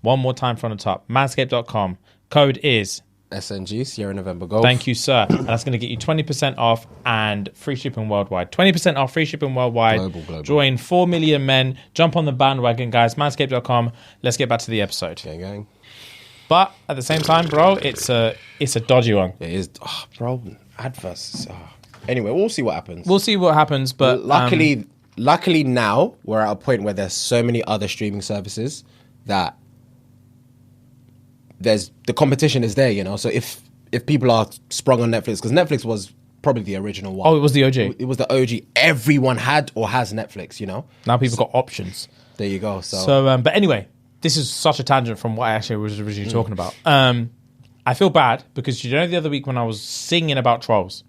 one more time from the top, manscaped.com. Code is SNG, Sierra November Golf. Thank you, sir. And that's going to get you 20% off and free shipping worldwide. 20% off, free shipping worldwide. Global. Join 4 million men. Jump on the bandwagon, guys. Manscaped.com. Let's get back to the episode. Gang. But at the same time, bro, it's a dodgy one. It is. Oh, bro, adverse. Anyway, we'll see what happens. But luckily now we're at a point where there's so many other streaming services that the competition is there, you know. So if people are sprung on Netflix, because Netflix was probably the original one. Oh, it was the OG. It was the OG. Everyone had or has Netflix, you know. Now people got options. There you go. So but anyway, this is such a tangent from what I actually was originally talking about. I feel bad because the other week when I was singing about trolls.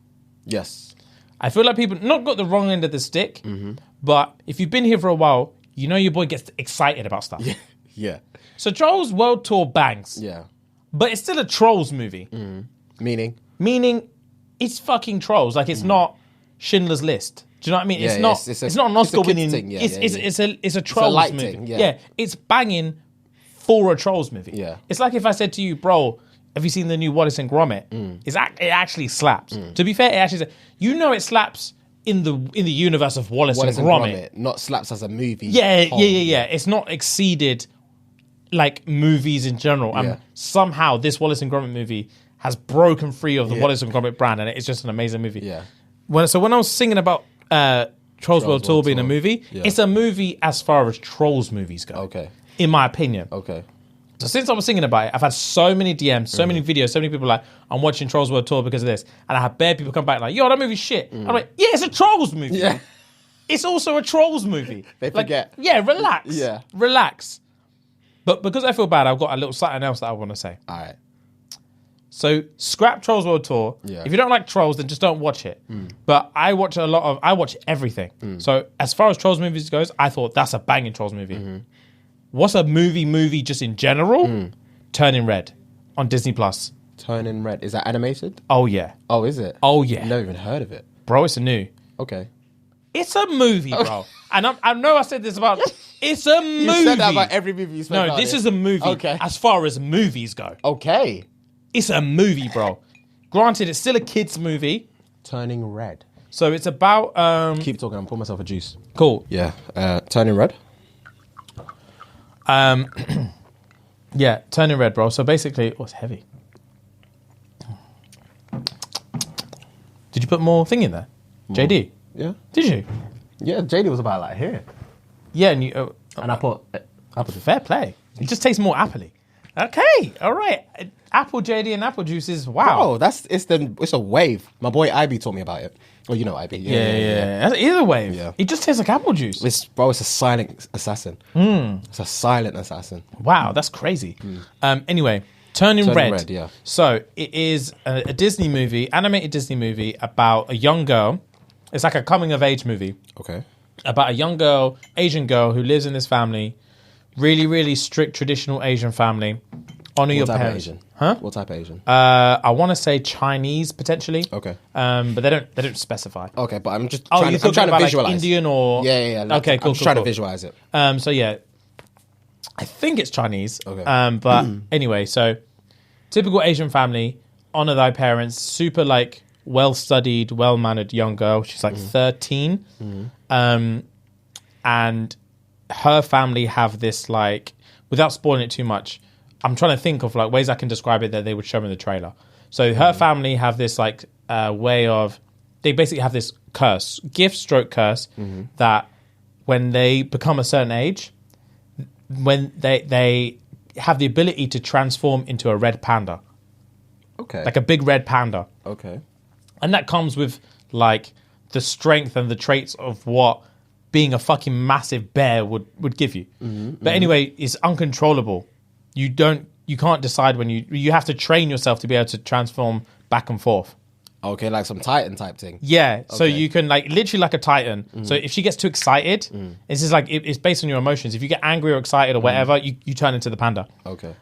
Yes. I feel like people not got the wrong end of the stick, but if you've been here for a while, you know your boy gets excited about stuff. Yeah. So Trolls World Tour bangs. Yeah. But it's still a Trolls movie. Meaning it's fucking Trolls. Like, it's not Schindler's List. Do you know what I mean? It's not an Oscar winning. It's a Trolls movie. Yeah, it's banging for a Trolls movie. Yeah. It's like if I said to you, bro, have you seen the new Wallace and Gromit? It actually slaps. To be fair, it actually it slaps in the universe of Wallace and Gromit. Not slaps as a movie. Yeah. It's not exceeded like movies in general. And somehow this Wallace and Gromit movie has broken free of the Wallace and Gromit brand, and it's just an amazing movie. Yeah. When I was singing about Trolls World Tour being a movie, it's a movie as far as Trolls movies go. Okay. In my opinion. Okay. So since I was singing about it, I've had so many DMs, so many videos, so many people like, I'm watching Trolls World Tour because of this. And I have bare people come back like, yo, that movie's shit. I'm like, yeah, it's a Trolls movie. Yeah. It's also a Trolls movie. They forget. Yeah, relax. Yeah. Relax. But because I feel bad, I've got a little something else that I want to say. All right. So scrap Trolls World Tour. Yeah. If you don't like Trolls, then just don't watch it. But I watch everything. So as far as Trolls movies goes, I thought that's a banging Trolls movie. What's a movie just in general? Turning Red on Disney Plus. Turning Red. Is that animated? Oh yeah. Oh, is it? Oh yeah. I've never even heard of it. Bro, it's a new. Okay. It's a movie, bro. And I know I said this about... It's a movie. You said that about every movie you spoke about. No, this is a movie. Okay. As far as movies go. Okay. It's a movie, bro. Granted, it's still a kid's movie. Turning Red. So it's about... Keep talking. I'm pouring myself a juice. Cool. Yeah. Turning Red. Yeah, Turning Red, bro. So basically... Oh, it's heavy. Did you put more thing in there? JD? Yeah. Did you? Yeah, JD was about like here. Yeah, and you... And I put fair play. It just tastes more appley. Okay, all right. Apple JD and apple juices. Wow. Oh, it's a wave. My boy IB told me about it. Well, you know IB. Yeah. That's either wave. Yeah. It just tastes like apple juice. It's a silent assassin. It's a silent assassin. Wow, that's crazy. Anyway, Turning Red. Yeah. So it is a Disney movie, animated Disney movie about a young girl. It's like a coming of age movie. Okay. About a young girl, Asian girl, who lives in this family. Really, really strict traditional Asian family. Honor your parents. Asian? Huh? What type of Asian? I want to say Chinese potentially. Okay. But they don't specify. Okay, but I'm just Oh, trying, you're I'm trying talking about to visualize. like Indian or Yeah. Okay, cool. I'm just trying to visualize it. So yeah, I think it's Chinese. Okay. But anyway, so typical Asian family. Honor thy parents. Super like well-studied, well-mannered young girl. She's like 13. And her family have this like, without spoiling it too much, I'm trying to think of like ways I can describe it that they would show in the trailer. So her family have this like way of, they basically have this curse, gift stroke curse, that when they become a certain age, when they have the ability to transform into a red panda. Okay. Like a big red panda. Okay. And that comes with like the strength and the traits of what being a fucking massive bear would give you. But anyway, it's uncontrollable. You can't decide when you have to train yourself to be able to transform back and forth. Okay, like some Titan type thing. Yeah, so you can like literally like a Titan. So if she gets too excited, it's just like it's based on your emotions. If you get angry or excited or whatever, you turn into the panda. Okay.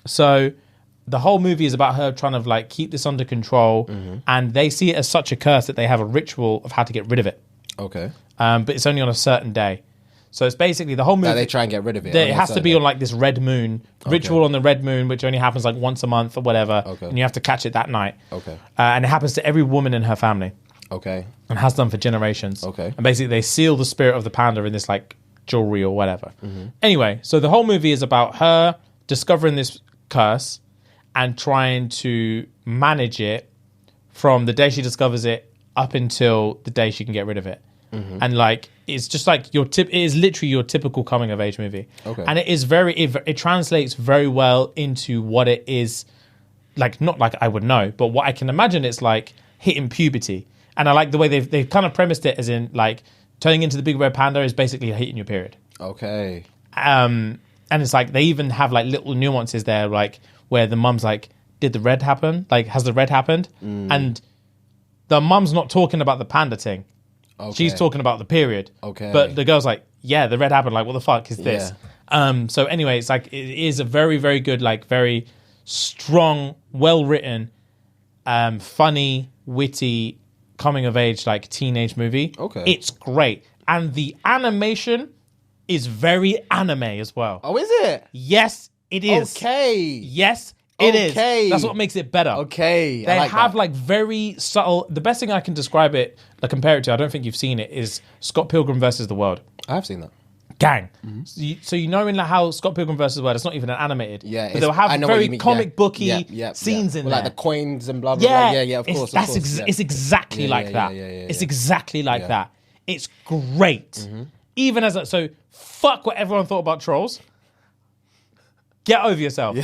So the whole movie is about her trying to like keep this under control, and they see it as such a curse that they have a ritual of how to get rid of it. Okay. But it's only on a certain day. So it's basically the whole movie. Now they try and get rid of it. It has to be on like this red moon, ritual on the red moon, which only happens like once a month or whatever. Okay. And you have to catch it that night. Okay. And it happens to every woman in her family. Okay. And has done for generations. Okay. And basically they seal the spirit of the panda in this like jewelry or whatever. Anyway, so the whole movie is about her discovering this curse and trying to manage it from the day she discovers it up until the day she can get rid of it. And like it's just like it is literally your typical coming of age movie. Okay. And it is it translates very well into what it is like, not like I would know, but what I can imagine it's like hitting puberty. And I like the way they've kind of premised it as in like turning into the big red panda is basically hitting your period. Okay. And it's like they even have like little nuances there, like where the mum's like, did the red happen? Like, has the red happened? And the mum's not talking about the panda thing. Okay. She's talking about the period. Okay. But the girl's like, yeah, the red happened. Like, what the fuck is this? So anyway, it's like, it is a very, very good, like very strong, well-written, funny, witty, coming of age, like teenage movie. Okay. It's great. And the animation is very anime as well. Oh, is it? Yes, it is. Okay. Yes, it is. Okay. That's what makes it better. Okay. They I have that. like very subtle. The best thing I can describe it, like compare it to, I don't think you've seen it, is Scott Pilgrim versus the World. I have seen that. Gang. So you know in like how Scott Pilgrim versus the World, it's not even an animated. Yeah. But they'll have very comic booky scenes in well, there. like the coins and blah, blah, blah. Yeah, of course. It's exactly like that. It's exactly like that. It's great. Even as so fuck what everyone thought about Trolls. Get over yourself.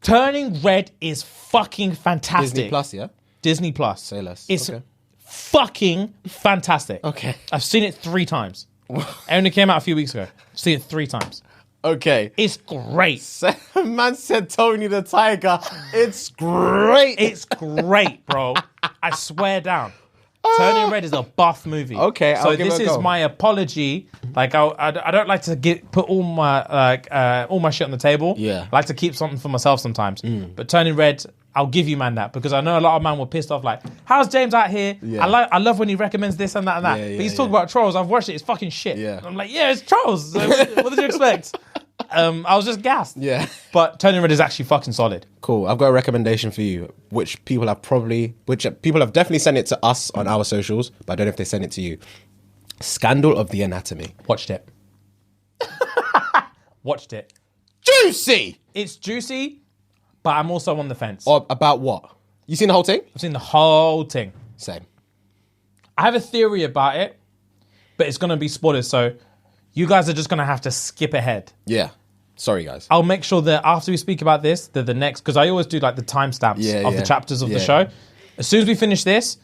Turning Red is fucking fantastic. Disney Plus, yeah? Disney Plus. Say less. It's Okay. fucking fantastic. Okay. I've seen it 3 times. It only came out a few weeks ago. I've seen it 3 times. Okay. It's great. Man said Tony the Tiger. It's great. It's great, bro. I swear down. Turning Red is a buff movie. Okay, so I'll give this it a is go. my apology. Like I don't like to put all my shit on the table. Yeah. I like to keep something for myself sometimes. But Turning Red, I'll give you man that because I know a lot of man were pissed off. Like, how's James out here? Yeah. I love when he recommends this and that and that. Yeah, But he's talking about Trolls. I've watched it. It's fucking shit. Yeah. I'm like, yeah, it's Trolls. So what did you expect? I was just gassed. Yeah. But Turning Red is actually fucking solid. Cool. I've got a recommendation for you, which people have definitely sent it to us on our socials, but I don't know if they sent it to you. Scandal of the Anatomy. Watched it. Watched it. Juicy! It's juicy, but I'm also on the fence. Or about what? You seen the whole thing? I've seen the whole thing. Same. I have a theory about it, but it's going to be spoilers. So you guys are just going to have to skip ahead. Yeah. Sorry, guys. I'll make sure that after we speak about this, that the next, because I always do like the timestamps of the chapters of the show. As soon as we finish this,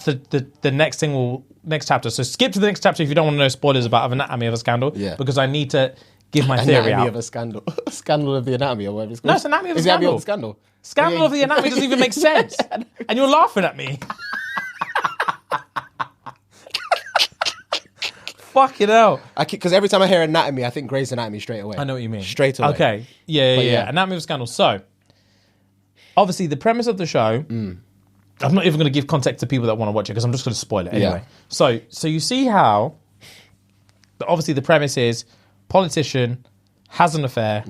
the next chapter. So skip to the next chapter if you don't want to know spoilers about Anatomy of a Scandal. Yeah. Because I need to give my theory Anatomy out. of a Scandal. Scandal of the Anatomy or whatever it's called. No, it's Anatomy of a Is Scandal. Anatomy of a Scandal. Scandal of the Anatomy doesn't even make sense. And you're laughing at me. Fucking hell. Because every time I hear Anatomy, I think Grey's Anatomy straight away. I know what you mean. Straight away. Okay. Yeah. Anatomy of a Scandal. So, obviously, the premise of the show, I'm not even going to give context to people that want to watch it because I'm just going to spoil it anyway. Yeah. So you see how, obviously, the premise is politician has an affair.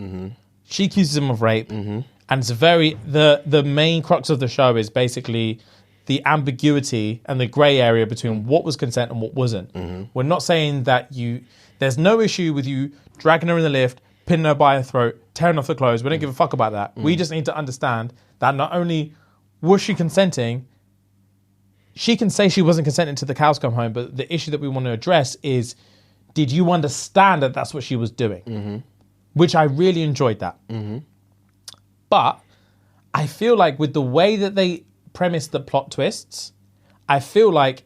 She accuses him of rape. And it's the main crux of the show is basically the ambiguity and the grey area between what was consent and what wasn't. We're not saying that there's no issue with you dragging her in the lift, pinning her by her throat, tearing off the clothes. We don't give a fuck about that. We just need to understand that not only was she consenting, she can say she wasn't consenting to the cows come home, but the issue that we want to address is, did you understand that that's what she was doing? Which I really enjoyed that. But I feel like with the way that they premise the plot twists, I feel like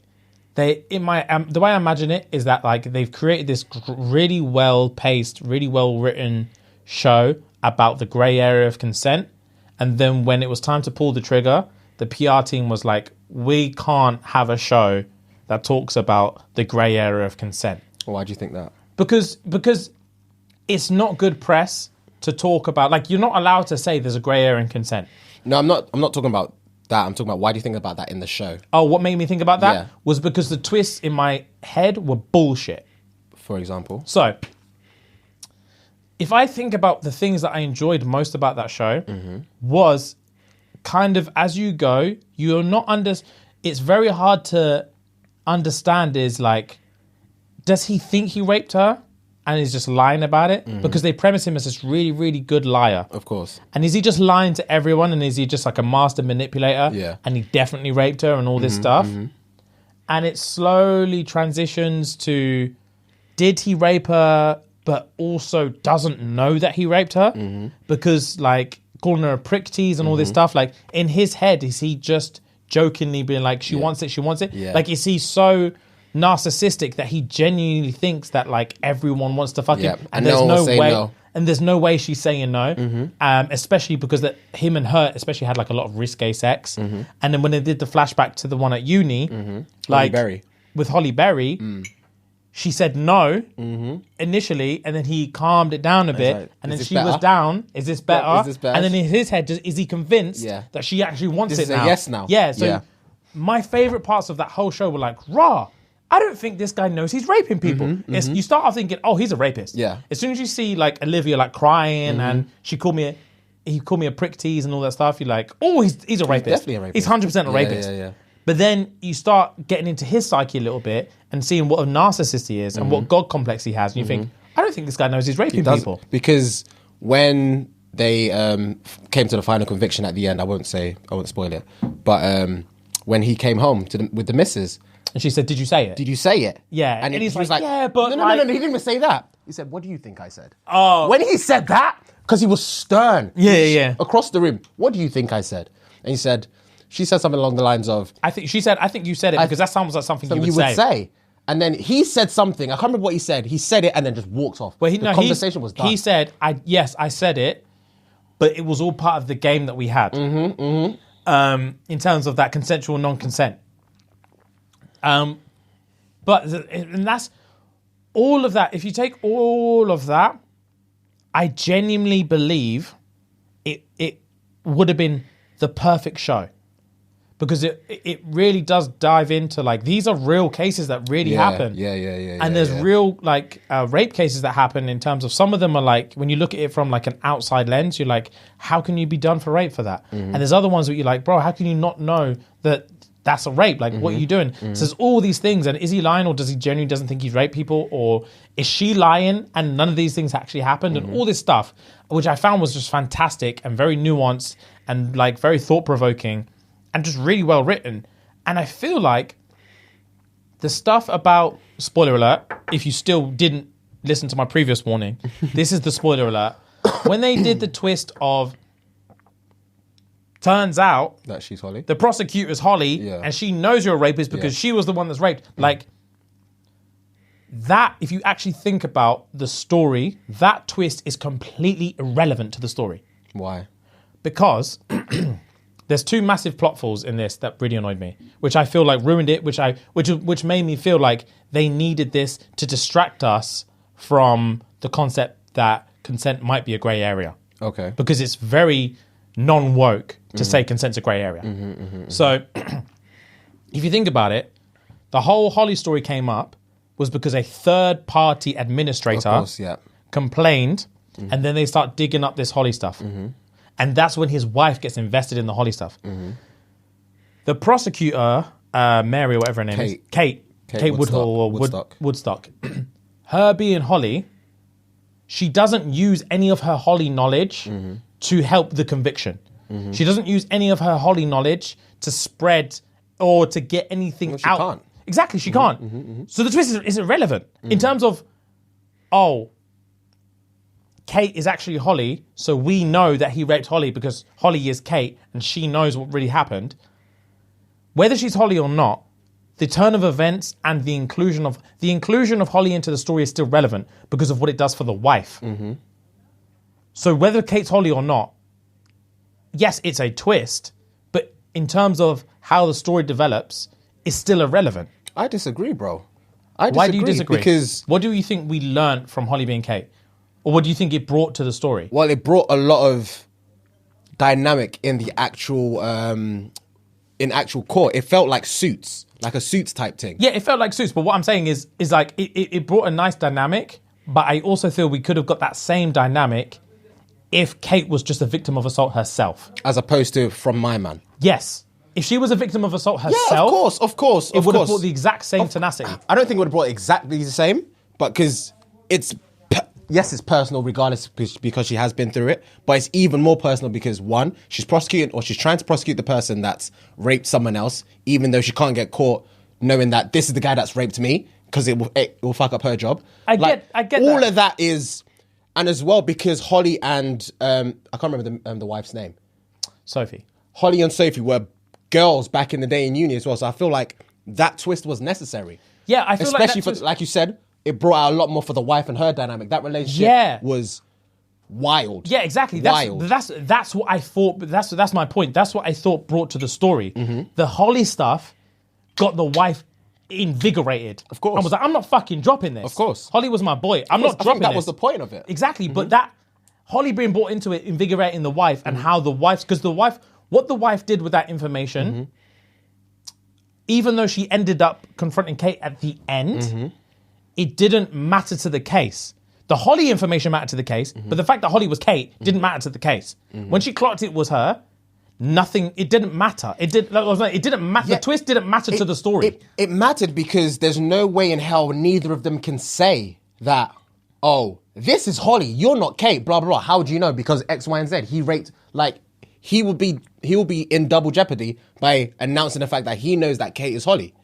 the way I imagine it is that like they've created this really well paced, really well written show about the grey area of consent, and then when it was time to pull the trigger, the PR team was like, we can't have a show that talks about the grey area of consent. Why do you think that? Because it's not good press to talk about, like, you're not allowed to say there's a grey area in consent. No, I'm not talking about that. I'm talking about, why do you think about that in the show? Oh, what made me think about that was because the twists in my head were bullshit. For example? So, if I think about the things that I enjoyed most about that show, was kind of as you go, you're not it's very hard to understand is like, does he think he raped her? And he's just lying about it because they premise him as this really, really good liar. Of course. And is he just lying to everyone? And is he just like a master manipulator? Yeah. And he definitely raped her and all this stuff. And it slowly transitions to, did he rape her, but also doesn't know that he raped her? Because like calling her a prick tease and all this stuff, like in his head, is he just jokingly being like, she wants it, she wants it? Yeah. Like, is he so narcissistic that he genuinely thinks that like everyone wants to fuck him, and there's no way and there's no way she's saying no, especially because that him and her especially had like a lot of risque sex, and then when they did the flashback to the one at uni, like with Holly Berry, she said no initially, and then he calmed it down a bit, like, and then she was down. Is this better? Is this better? And then in his head, is he convinced that she actually wants This it is now? a yes now. Yeah. So my favorite parts of that whole show were like, raw. I don't think this guy knows he's raping people. You start off thinking, oh, he's a rapist. Yeah. As soon as you see like Olivia like crying and he called me a prick tease and all that stuff, you're like, oh, he's a rapist. Definitely a rapist. He's 100% a rapist. Yeah. But then you start getting into his psyche a little bit and seeing what a narcissist he is and what God complex he has. And you think, I don't think this guy knows he's raping people. Because when they came to the final conviction at the end, I won't spoil it, but when he came home with the missus, and she said, did you say it? Did you say it? Yeah. And he's he was like, yeah, but no, he didn't even say that. He said, what do you think I said? Oh. When he said that, because he was stern. Yeah. Across the room, what do you think I said? And she said something along the lines of, I think you said it because that sounds like something you would say. And then he said something, I can't remember what he said. He said it and then just walked off. Well, the conversation was done. He said, I said it, but it was all part of the game that we had. In terms of that consensual non-consent. And that's all of that. If you take all of that, I genuinely believe it would have been the perfect show, because it really does dive into like, these are real cases that really happen. Yeah. And there's real like rape cases that happen, in terms of some of them are like, when you look at it from like an outside lens, you're like, how can you be done for rape for that? And there's other ones where you're like, bro, how can you not know that that's a rape? Like, what are you doing? So there's all these things, and is he lying, or does he genuinely doesn't think he's raped people, or is she lying and none of these things actually happened, and all this stuff, which I found was just fantastic and very nuanced and like very thought-provoking and just really well written. And I feel like the stuff about, spoiler alert, if you still didn't listen to my previous warning, this is the spoiler alert. When they did the twist of, turns out That she's Holly. the prosecutor's Holly, Yeah. and she knows you're a rapist because she was the one that's raped. Like, that, if you actually think about the story, that twist is completely irrelevant to the story. Why? Because there's two massive plot holes in this that really annoyed me, which I feel like ruined it, which made me feel like they needed this to distract us from the concept that consent might be a grey area. Okay. Because it's very non-woke to say consent's a grey area. So if you think about it, the whole Holly story came up was because a third-party administrator Of course, yeah. complained, and then they start digging up this Holly stuff. And that's when his wife gets invested in the Holly stuff. The prosecutor, Mary or whatever her name is, Kate Woodstock. Her being Holly, she doesn't use any of her Holly knowledge to help the conviction. She doesn't use any of her Holly knowledge to spread or to get anything She out. can't. Exactly, she can't. So the twist is irrelevant in terms of, Kate is actually Holly, so we know that he raped Holly because Holly is Kate and she knows what really happened. Whether she's Holly or not, the turn of events and the inclusion of Holly into the story is still relevant because of what it does for the wife. So whether Kate's Holly or not, yes, it's a twist, but in terms of how the story develops, it's still irrelevant. I disagree, bro. I disagree. Why do you disagree? Because, what do you think we learned from Holly being Kate? Or what do you think it brought to the story? well, it brought a lot of dynamic in the actual, in actual court. It felt like Suits, like a Suits type thing. Yeah, it felt like Suits, but what I'm saying is like it brought a nice dynamic, but I also feel we could have got that same dynamic if Kate was just a victim of assault herself. As opposed to From My Man. Yes. If she was a victim of assault herself, Yeah, of course. it would have brought the exact same tenacity. I don't think it would have brought exactly the same, but because it's personal regardless because she has been through it, but it's even more personal because one, she's prosecuting or she's trying to prosecute the person that's raped someone else, even though she can't get caught knowing that this is the guy that's raped me because it will fuck up her job. I get all that. of that is, and as well because Holly and I can't remember the wife's name. Sophie. Holly and Sophie were girls back in the day in uni as well, so I feel like that twist was necessary. Yeah, I feel especially like like you said, it brought out a lot more for the wife and her dynamic. That relationship was wild. Yeah, exactly. That's what I thought. But that's my point. That's what I thought brought to the story. The Holly stuff got the wife invigorated. Of course. I was like, I'm not fucking dropping this. Of course. Holly was my boy. I'm not I dropping think that this. was the point of it. Exactly. But that Holly being brought into it, invigorating the wife and how the wife's, because what the wife did with that information, even though she ended up confronting Kate at the end, it didn't matter to the case. The Holly information mattered to the case, but the fact that Holly was Kate didn't matter to the case. When she clocked it was her, it didn't matter. It didn't matter. Yeah, the twist didn't matter to the story. It mattered because there's no way in hell neither of them can say that, oh, this is Holly, you're not Kate, blah, blah, blah. How do you know? Because X, Y, and Z. He raped, he will be in double jeopardy by announcing the fact that he knows that Kate is Holly.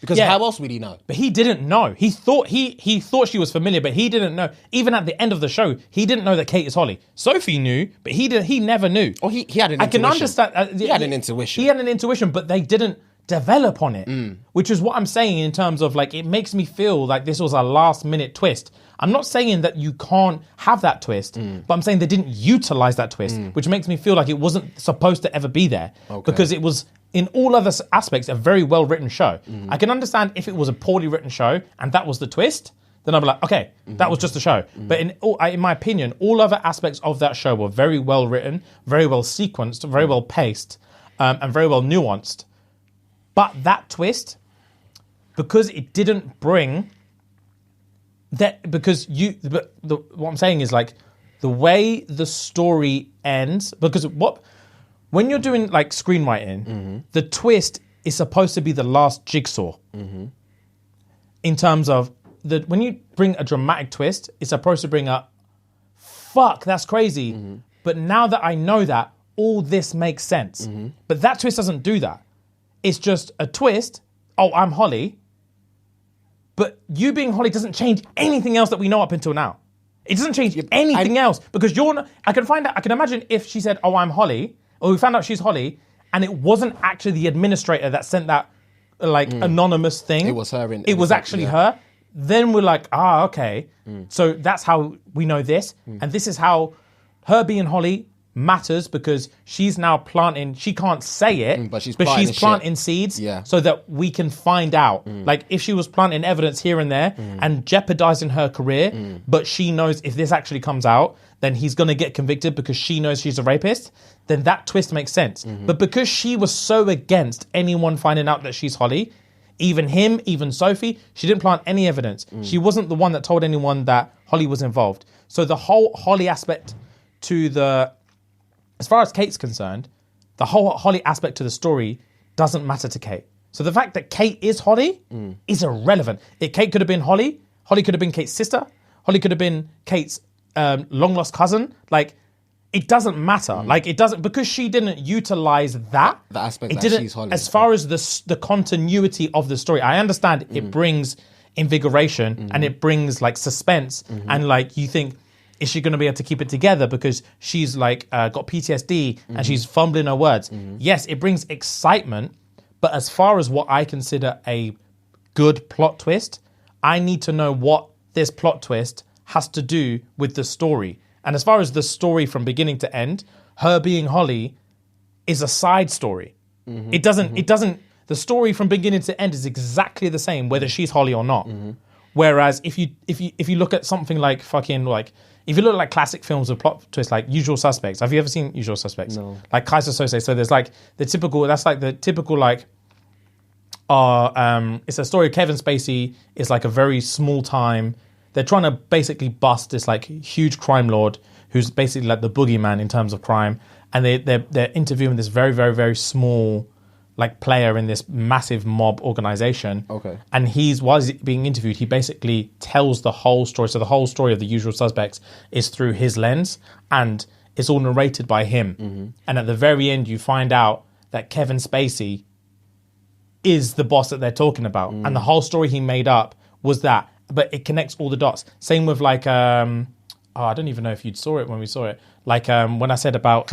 Because how else would he know? But he didn't know. He thought she was familiar, but he didn't know. Even at the end of the show, he didn't know that Kate is Holly. Sophie knew, but he never knew. Oh, he had an intuition. I can understand. He had an intuition. He had an intuition, but they didn't develop on it. Which is what I'm saying in terms of it makes me feel like this was a last minute twist. I'm not saying that you can't have that twist, but I'm saying they didn't utilize that twist, which makes me feel like it wasn't supposed to ever be there. Okay. Because it was, in all other aspects, a very well-written show. I can understand if it was a poorly written show and that was the twist, then I'd be like, okay, that was just a show. But in my opinion, all other aspects of that show were very well written, very well sequenced, very well paced, and very well nuanced. But that twist, because it didn't bring that, because what I'm saying is the way the story ends, because when you're doing screenwriting, the twist is supposed to be the last jigsaw. In terms of when you bring a dramatic twist, it's supposed to bring a fuck, that's crazy. But now that I know that, all this makes sense. But that twist doesn't do that. it's just a twist. Oh, I'm Holly. But you being Holly doesn't change anything else that we know up until now. It doesn't change anything else because you're not, I can imagine if she said, oh, I'm Holly, or we found out she's Holly, and it wasn't actually the administrator that sent that anonymous thing. It was her. It was actually her. Then we're like, okay. So that's how we know this. And this is how her being Holly matters because she's now planting, she can't say it, but she's planting seeds so that we can find out. Like if she was planting evidence here and there and jeopardizing her career, but she knows if this actually comes out, then he's going to get convicted because she knows she's a rapist, then that twist makes sense. But because she was so against anyone finding out that she's Holly, even him, even Sophie, she didn't plant any evidence. She wasn't the one that told anyone that Holly was involved. So the whole Holly aspect as far as Kate's concerned, the whole Holly aspect to the story doesn't matter to Kate. So the fact that Kate is Holly is irrelevant. If Kate could have been Holly, Holly could have been Kate's sister, Holly could have been Kate's long lost cousin. Like, it doesn't matter. Like, it doesn't, because she didn't utilize that. The aspect it that didn't, she's Holly. As far as the continuity of the story, I understand it brings invigoration and it brings like suspense and like you think, is she going to be able to keep it together because she's like got PTSD and she's fumbling her words? Yes, it brings excitement, but as far as what I consider a good plot twist, I need to know what this plot twist has to do with the story. And as far as the story from beginning to end, her being Holly is a side story. It doesn't, the story from beginning to end is exactly the same, whether she's Holly or not. Whereas if you look at something like if you look at like classic films with plot twists like Usual Suspects, have you ever seen Usual Suspects? No. Like Kaiser Sose. So there's like the typical, it's a story of Kevin Spacey. It's like a very small time. They're trying to basically bust this like huge crime lord who's basically like the boogeyman in terms of crime. And they're interviewing this very, very, very small like player in this massive mob organization. Okay. And while he's being interviewed, he basically tells the whole story. So the whole story of the Usual Suspects is through his lens and it's all narrated by him. And at the very end, you find out that Kevin Spacey is the boss that they're talking about. And the whole story he made up was that, but it connects all the dots. Same with like, I don't even know if you saw it when we saw it. Like when I said about,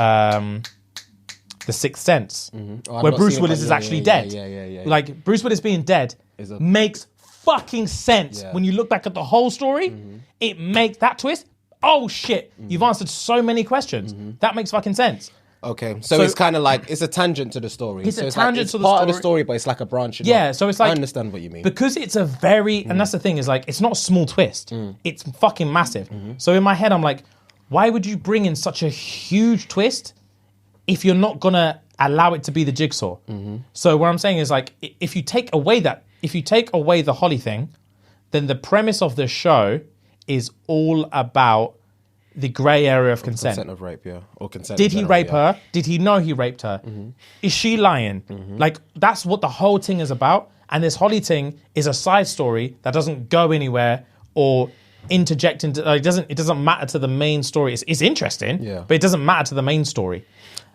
The Sixth Sense, where Bruce Willis is actually dead. Yeah. Like, Bruce Willis being dead makes fucking sense. When you look back at the whole story, it makes that twist. Oh, shit. You've answered so many questions. That makes fucking sense. Okay, so it's kind of like, it's a tangent to the story. It's a tangent to the story. It's part of the story, but it's like a branch. Yeah, so it's like... I understand what you mean. Because it's a very... And that's the thing, is like, it's not a small twist. It's fucking massive. So in my head, I'm like, why would you bring in such a huge twist if you're not going to allow it to be the jigsaw? So what I'm saying is like, if you take away the Holly thing, then the premise of the show is all about the grey area of consent. Consent of rape, yeah. Or consent. Did he rape her? Did he know he raped her? Is she lying? Like, that's what the whole thing is about. And this Holly thing is a side story that doesn't go anywhere or interject into, it doesn't matter to the main story. It's interesting, but it doesn't matter to the main story.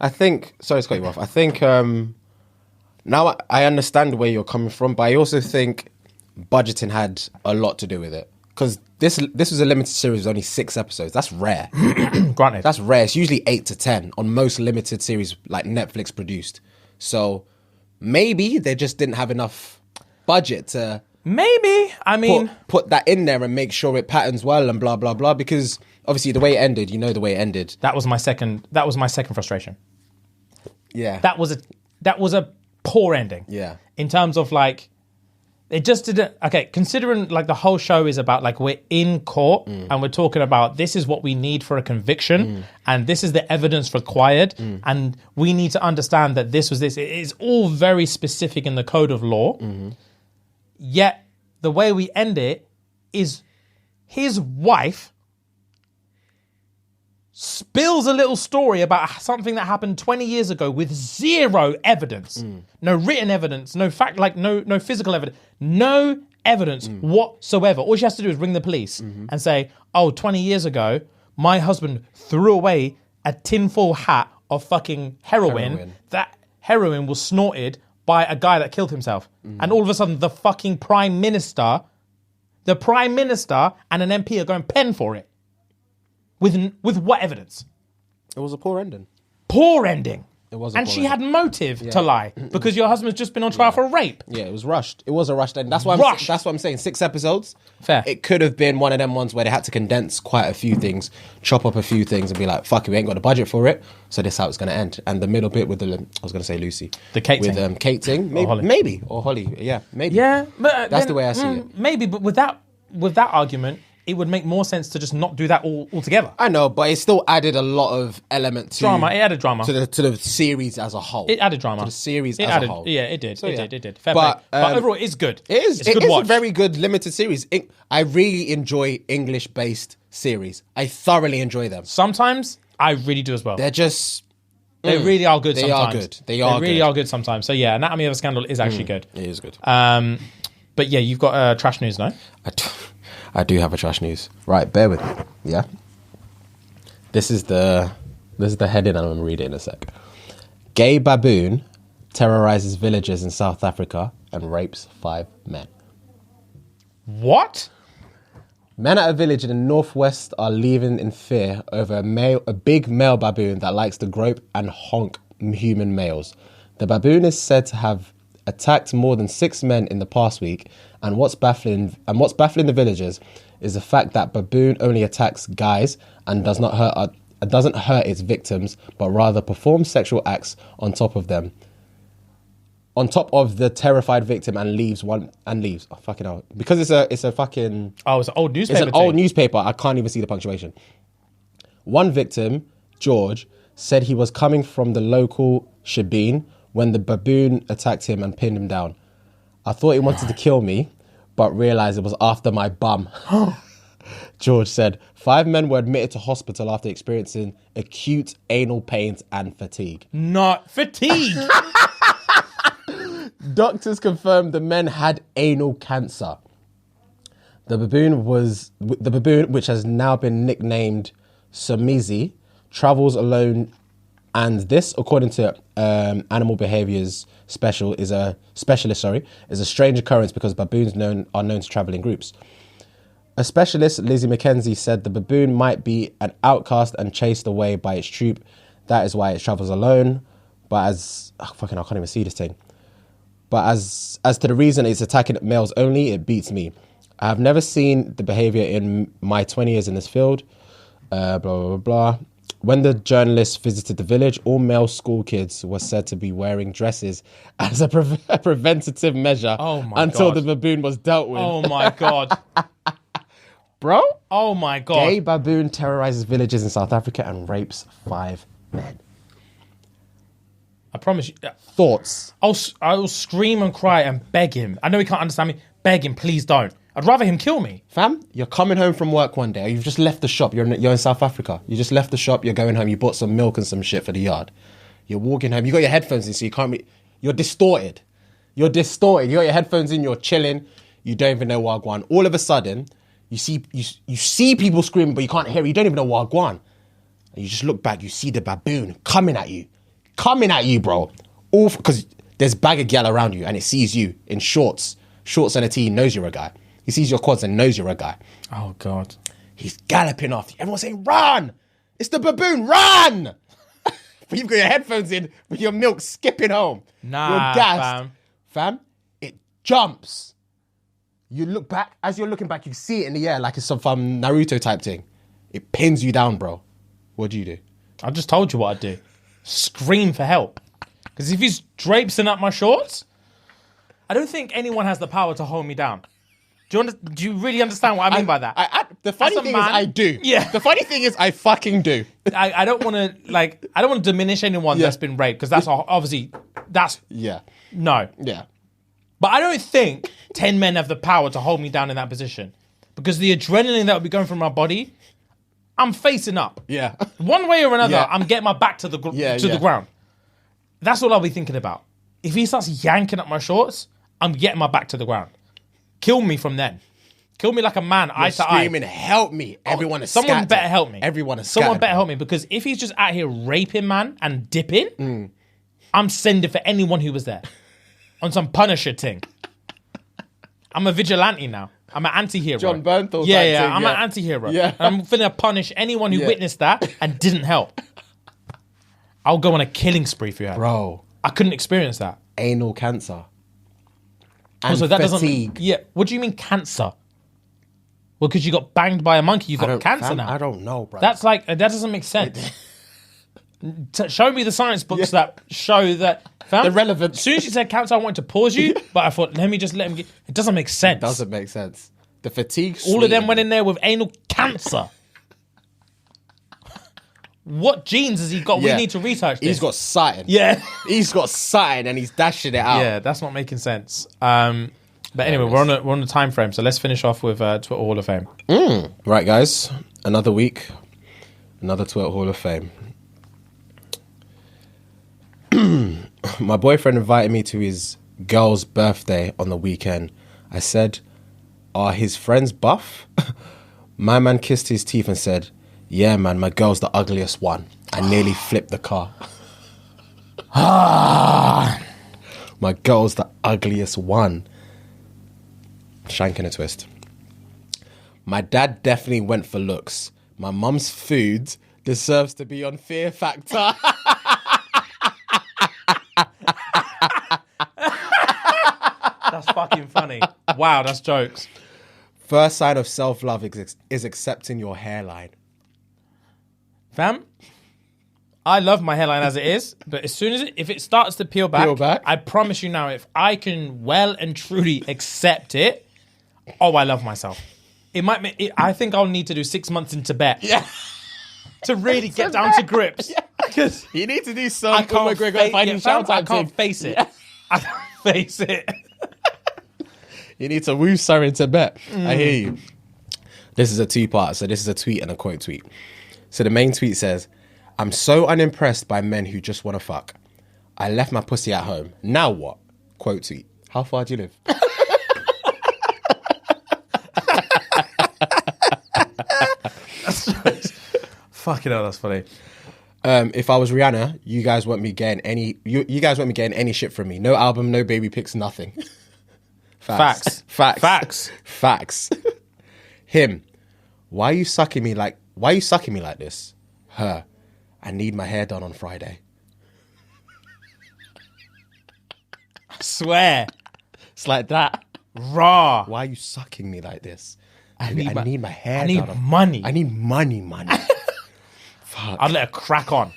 I think, sorry to cut you off, I think now I understand where you're coming from, but I also think budgeting had a lot to do with it. Because this was a limited series with only 6 episodes. That's rare. Granted. That's rare. It's usually 8 to 10 on most limited series like Netflix produced. So maybe they just didn't have enough budget to... Maybe. I mean... Put that in there and make sure it patterns well and blah, blah, blah. Because obviously the way it ended, you know the way it ended. That was my second frustration. Yeah. That was a poor ending. Yeah. In terms of like... It just didn't... Okay, considering like the whole show is about like we're in court and we're talking about this is what we need for a conviction and this is the evidence required and we need to understand that this was this. It is all very specific in the code of law. Yet the way we end it is his wife spills a little story about something that happened 20 years ago with zero evidence. No written evidence, no fact, like no physical evidence, no evidence whatsoever. All she has to do is ring the police and say, oh, 20 years ago, my husband threw away a tinfoil hat of fucking heroin. That heroin was snorted by a guy that killed himself. And all of a sudden, the fucking Prime Minister and an MP are going pen for it. With what evidence? It was a poor ending. Poor ending. It was, and she had motive to lie because your husband's just been on trial for rape. Yeah, it was rushed. It was a rushed ending. That's why I'm saying 6 episodes. Fair. It could have been one of them ones where they had to condense quite a few things, chop up a few things, and be like, "Fuck it, we ain't got the budget for it." So this is how it's going to end. And the middle bit with I was going to say Lucy, the Kate with thing. Kate Ting, maybe or Holly. Yeah, maybe. Yeah, but that's the way I see it. Maybe, but with that argument, it would make more sense to just not do that altogether. I know, but it still added a lot of element to drama. It added drama to the series as a whole. It added drama to the series as a whole. Yeah, it did. So, it did. Fair play. But overall, it's good. It is. It's a good watch. A very good limited series. I really enjoy English-based series. I thoroughly enjoy them. Sometimes I really do as well. They're just. They really are good. They sometimes. are good. They really are good sometimes. So yeah, Anatomy of a Scandal is actually good. It is good. But yeah, you've got trash news, no? I do have a trash news. Right, bear with me. Yeah. This is the heading, and I'm going to read it in a sec. Gay baboon terrorizes villages in South Africa and rapes 5 men. What? Men at a village in the northwest are leaving in fear over a big male baboon that likes to grope and honk human males. The baboon is said to have attacked more than 6 men in the past week, and what's baffling the villagers is the fact that baboon only attacks guys and doesn't hurt its victims, but rather performs sexual acts on top of the terrified victim and leaves. Oh fucking hell! Because it's a fucking it's an old newspaper. It's an old newspaper. I can't even see the punctuation. One victim, George, said he was coming from the local shebeen when the baboon attacked him and pinned him down. I thought he wanted to kill me, but realised it was after my bum. George said 5 men were admitted to hospital after experiencing acute anal pains and fatigue. Not fatigue. Doctors confirmed the men had anal cancer. The baboon, which has now been nicknamed Somizi, travels alone, and this, according to animal behaviours specialist, is a strange occurrence because baboons are known to travel in groups. A specialist, Lizzie McKenzie, said the baboon might be an outcast and chased away by its troop. That is why it travels alone. But I can't even see this thing. But as to the reason it's attacking males only, it beats me. I have never seen the behaviour in my 20 years in this field. Blah, blah, blah, blah. When the journalists visited the village, all male school kids were said to be wearing dresses as a preventative measure until the baboon was dealt with. Oh my God. Bro? Oh my God. Gay baboon terrorizes villages in South Africa and rapes 5 men. I promise you. Thoughts? I'll scream and cry and beg him. I know he can't understand me. Beg him, please don't. I'd rather him kill me. Fam, you're coming home from work one day. Or you've just left the shop. You're in South Africa. You just left the shop. You're going home. You bought some milk and some shit for the yard. You're walking home. You got your headphones in, so you can't. You're distorted. You got your headphones in. You're chilling. You don't even know Wagwan. All of a sudden, you see people screaming, but you can't hear it. You don't even know Wagwan. And you just look back. You see the baboon coming at you, bro. All because there's bag of gal around you, and it sees you in shorts and a tee. Knows you're a guy. He sees your quads and knows you're a guy. Oh, God. He's galloping off you. Everyone's saying, run! It's the baboon, run! But you've got your headphones in with your milk skipping home. Nah, you're gassed. Fam, it jumps. You look back. As you're looking back, you see it in the air like it's some Naruto type thing. It pins you down, bro. What do you do? I just told you what I'd do. Scream for help. Because if he's drapesing up my shorts, I don't think anyone has the power to hold me down. Do you really understand what I mean by that? The funny thing is I do. Yeah. The funny thing is I fucking do. I don't want to diminish anyone that's been raped because that's obviously yeah. No. Yeah. But I don't think 10 men have the power to hold me down in that position because the adrenaline that would be going through my body, I'm facing up. Yeah. One way or another, Yeah. I'm getting my back to the ground. That's what I'll be thinking about. If he starts yanking up my shorts, I'm getting my back to the ground. Kill me from then. Kill me like a man, eye to eye. Screaming, help me. Everyone is Someone scattered. better help me. Everyone is Someone scattered, better bro. help me because if he's just out here raping man and dipping, I'm sending for anyone who was there. on some Punisher thing. I'm a vigilante now. I'm an anti-hero. John Bernthal. Yeah. I'm an anti-hero. Yeah. I'm finna punish anyone who witnessed that and didn't help. I'll go on a killing spree for you. Bro. I couldn't experience that. Anal cancer. And Also, that fatigue. doesn't. Yeah. What do you mean cancer? Well, because you got banged by a monkey, you've got cancer now. I don't know, bro. That's like that doesn't make sense. Show me the science books that show that. Fam, the relevance. As soon as you said cancer, I wanted to pause you, but I thought, let me just let him get. It doesn't make sense. Doesn't make sense. The fatigue. All of them went in there with anal cancer. What genes has he got? We need to research this. He's got satin. Yeah. He's got satin and he's dashing it out. Yeah, that's not making sense. But anyway, we're on a time frame, so let's finish off with Twitter Hall of Fame. Right, guys. Another week. Another Twitter Hall of Fame. My boyfriend invited me to his girl's birthday on the weekend. I said, are his friends buff? My man kissed his teeth and said, yeah, man, my girl's the ugliest one. I nearly flipped the car. My girl's the ugliest one. Shank and a twist. My dad definitely went for looks. My mum's food deserves to be on Fear Factor. That's fucking funny. Wow, that's jokes. First sign of self-love is accepting your hairline. Fam, I love my hairline as it is, but as soon as if it starts to peel back, I promise you now, if I can well and truly accept it, I love myself. It might make, I think I'll need to do 6 months in Tibet to really get down to grips. Because you need to do some I can't face it. Yeah. I can't face it. You need to woo sir in Tibet. I hear you. This is a two-part, so this is a tweet and a quote tweet. So the main tweet says, I'm so unimpressed by men who just want to fuck. I left my pussy at home. Now what? Quote tweet. How far do you live? Fucking hell, that's funny. If I was Rihanna, you guys won't be getting any. You guys won't be getting any shit from me. No album, no baby pics, nothing. Facts. Him. Why are you sucking me like this? Her. I need my hair done on Friday. I swear. It's like that. Raw. Why are you sucking me like this? I need my hair I need done. money. I need money. Fuck. I'd let her crack on.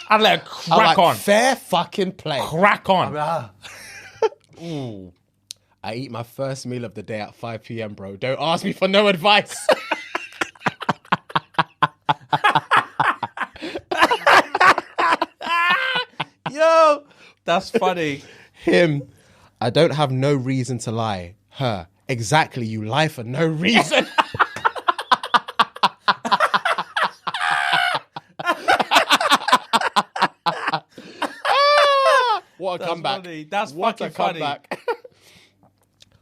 I'd let her crack on. Fair fucking play. Crack on. Ooh. I eat my first meal of the day at 5 p.m, bro. Don't ask me for no advice. Yo, that's funny. Him. I don't have no reason to lie. Her. Exactly, you lie for no reason. What a comeback. Funny. That's what fucking a comeback.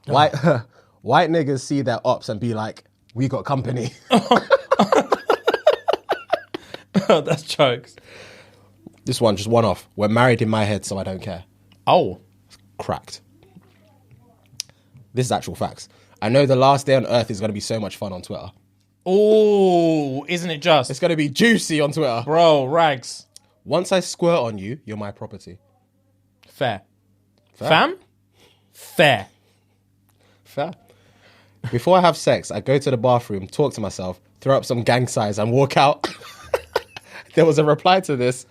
funny. White niggas see their ops and be like, we got company. That's jokes. This one, just one off. We're married in my head, so I don't care. Oh. Cracked. This is actual facts. I know the last day on earth is going to be so much fun on Twitter. Oh, isn't it just? It's going to be juicy on Twitter. Bro, rags. Once I squirt on you, you're my property. Fair. Fam? Fair. Before I have sex, I go to the bathroom, talk to myself, throw up some gang signs and walk out. There was a reply to this.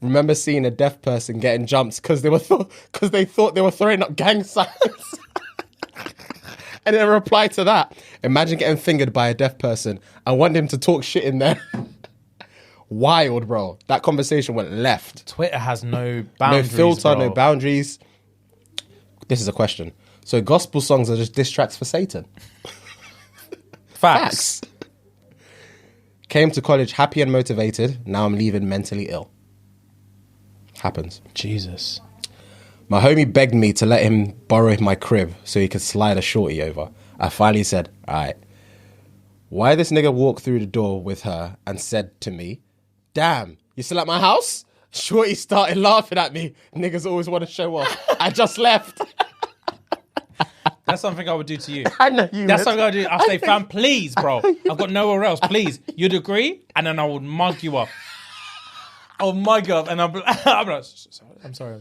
Remember seeing a deaf person getting jumped because they thought they were throwing up gang signs. And then a reply to that. Imagine getting fingered by a deaf person. I want him to talk shit in there. Wild, bro. That conversation went left. Twitter has no boundaries. No filter, bro. no boundaries. This is a question. So gospel songs are just diss tracks for Satan? Facts. Came to college happy and motivated. Now I'm leaving mentally ill. Happens. Jesus. My homie begged me to let him borrow my crib so he could slide a shorty over. I finally said, all right. Why this nigga walked through the door with her and said to me, damn, you still at my house? Shorty started laughing at me. Niggas always want to show off. I just left. That's something I would do to you. I know you That's would. something I would do. I'll say, fam, please, bro. I've got nowhere else. Please. You'd agree? And then I would mug you off. Oh my God. And I'm like, I'm sorry.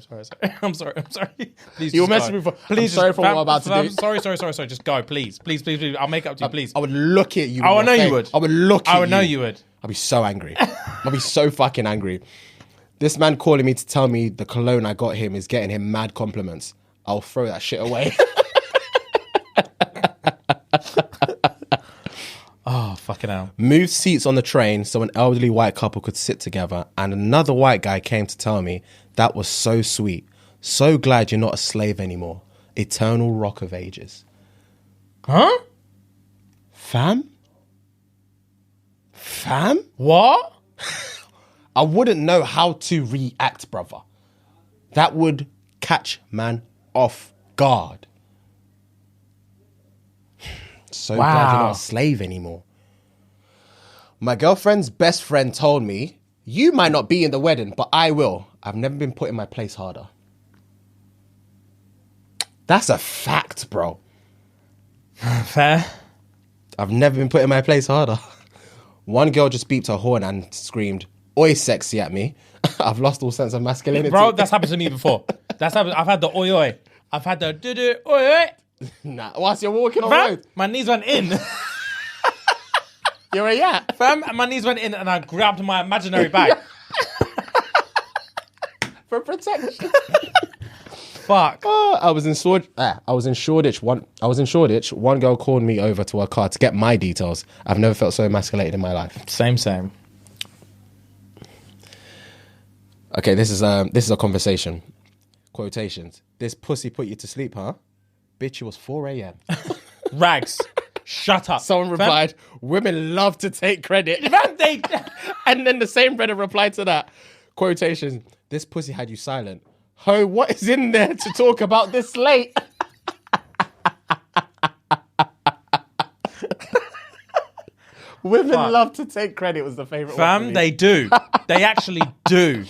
Please. You were just messing go. me for. Please, I'm sorry just- for what fam, I'm about to fam, do. Sorry. Just go, please. Please. I'll make it up to you, please. I would look at you. Oh, I in know your you face. would. I would look at you. I would know you would. I'd be so angry. I'd be so fucking angry. This man calling me to tell me the cologne I got him is getting him mad compliments. I'll throw that shit away. Oh, fucking hell. Moved seats on the train so an elderly white couple could sit together, and another white guy came to tell me that was so sweet. So glad you're not a slave anymore. Eternal rock of ages. Huh? Fam? What? I wouldn't know how to react, brother. That would catch man off guard. So glad you're not a slave anymore. My girlfriend's best friend told me, you might not be in the wedding, but I will. I've never been put in my place harder. That's a fact, bro. Fair. I've never been put in my place harder. One girl just beeped her horn and screamed, oi, sexy at me. I've lost all sense of masculinity. Bro, that's happened to me before. That's happened. I've had the oi oi. I've had the do do oi oi. Nah, whilst you're walking on Fam, road, my knees went in. you're a yat. Fam, my knees went in and I grabbed my imaginary bag. For protection. Fuck. I was in Shoreditch. One girl called me over to her car to get my details. I've never felt so emasculated in my life. Same. Okay, this is a conversation. Quotations. This pussy put you to sleep, huh? Bitch, it was 4 a.m. Rags. Shut up. Someone replied, women love to take credit. Fam, they... And then the same brother replied to that. Quotation. This pussy had you silent. Ho, what is in there to talk about this late? Women love to take credit was the favourite one for Fam, me. they do. They actually do.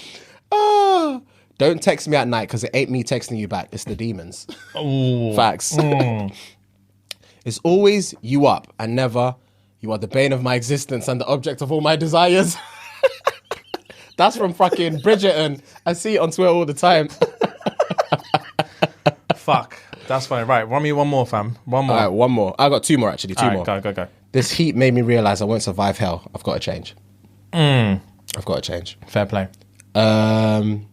Ah, don't text me at night because it ain't me texting you back. It's the demons. Ooh. Facts. It's always you up and never you are the bane of my existence and the object of all my desires. That's from fucking Bridgerton. I see it on Twitter all the time. Fuck. That's fine. Right, run me one more, fam. One more. All right, one more. I got two more actually. Two more. Go. This heat made me realize I won't survive hell. I've got to change. I've got to change. Fair play. And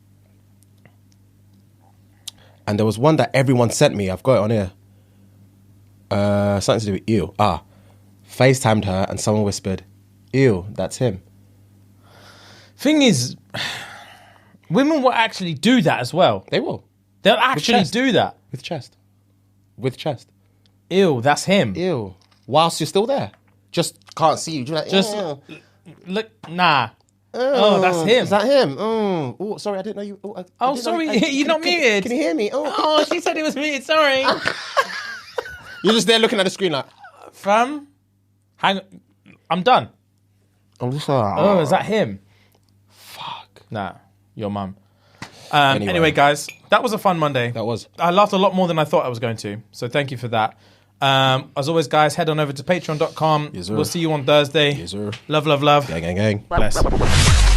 there was one that everyone sent me. I've got it on here. Something to do with ew. FaceTimed her and someone whispered, ew, that's him. Thing is, women will actually do that as well. They will. They'll actually chest. do that. With chest. With chest. Ew, that's him. Ew. Whilst you're still there. Just can't see you. You're like, Just ew. look, nah. Oh, that's him. Is that him? Oh, sorry, I didn't know you. I didn't know sorry, you- you're not muted. Can you hear me? Oh, she said it was muted. Sorry. You're just there looking at the screen like, Fam, hang. I'm done. I'm just like, Oh, is that him? fuck. Nah, your mum. Anyway, guys, that was a fun Monday. That was. I laughed a lot more than I thought I was going to. So thank you for that. As always, guys, head on over to patreon.com. Yes, sir. We'll see you on Thursday. Yes, sir. Love. Gang. Bless.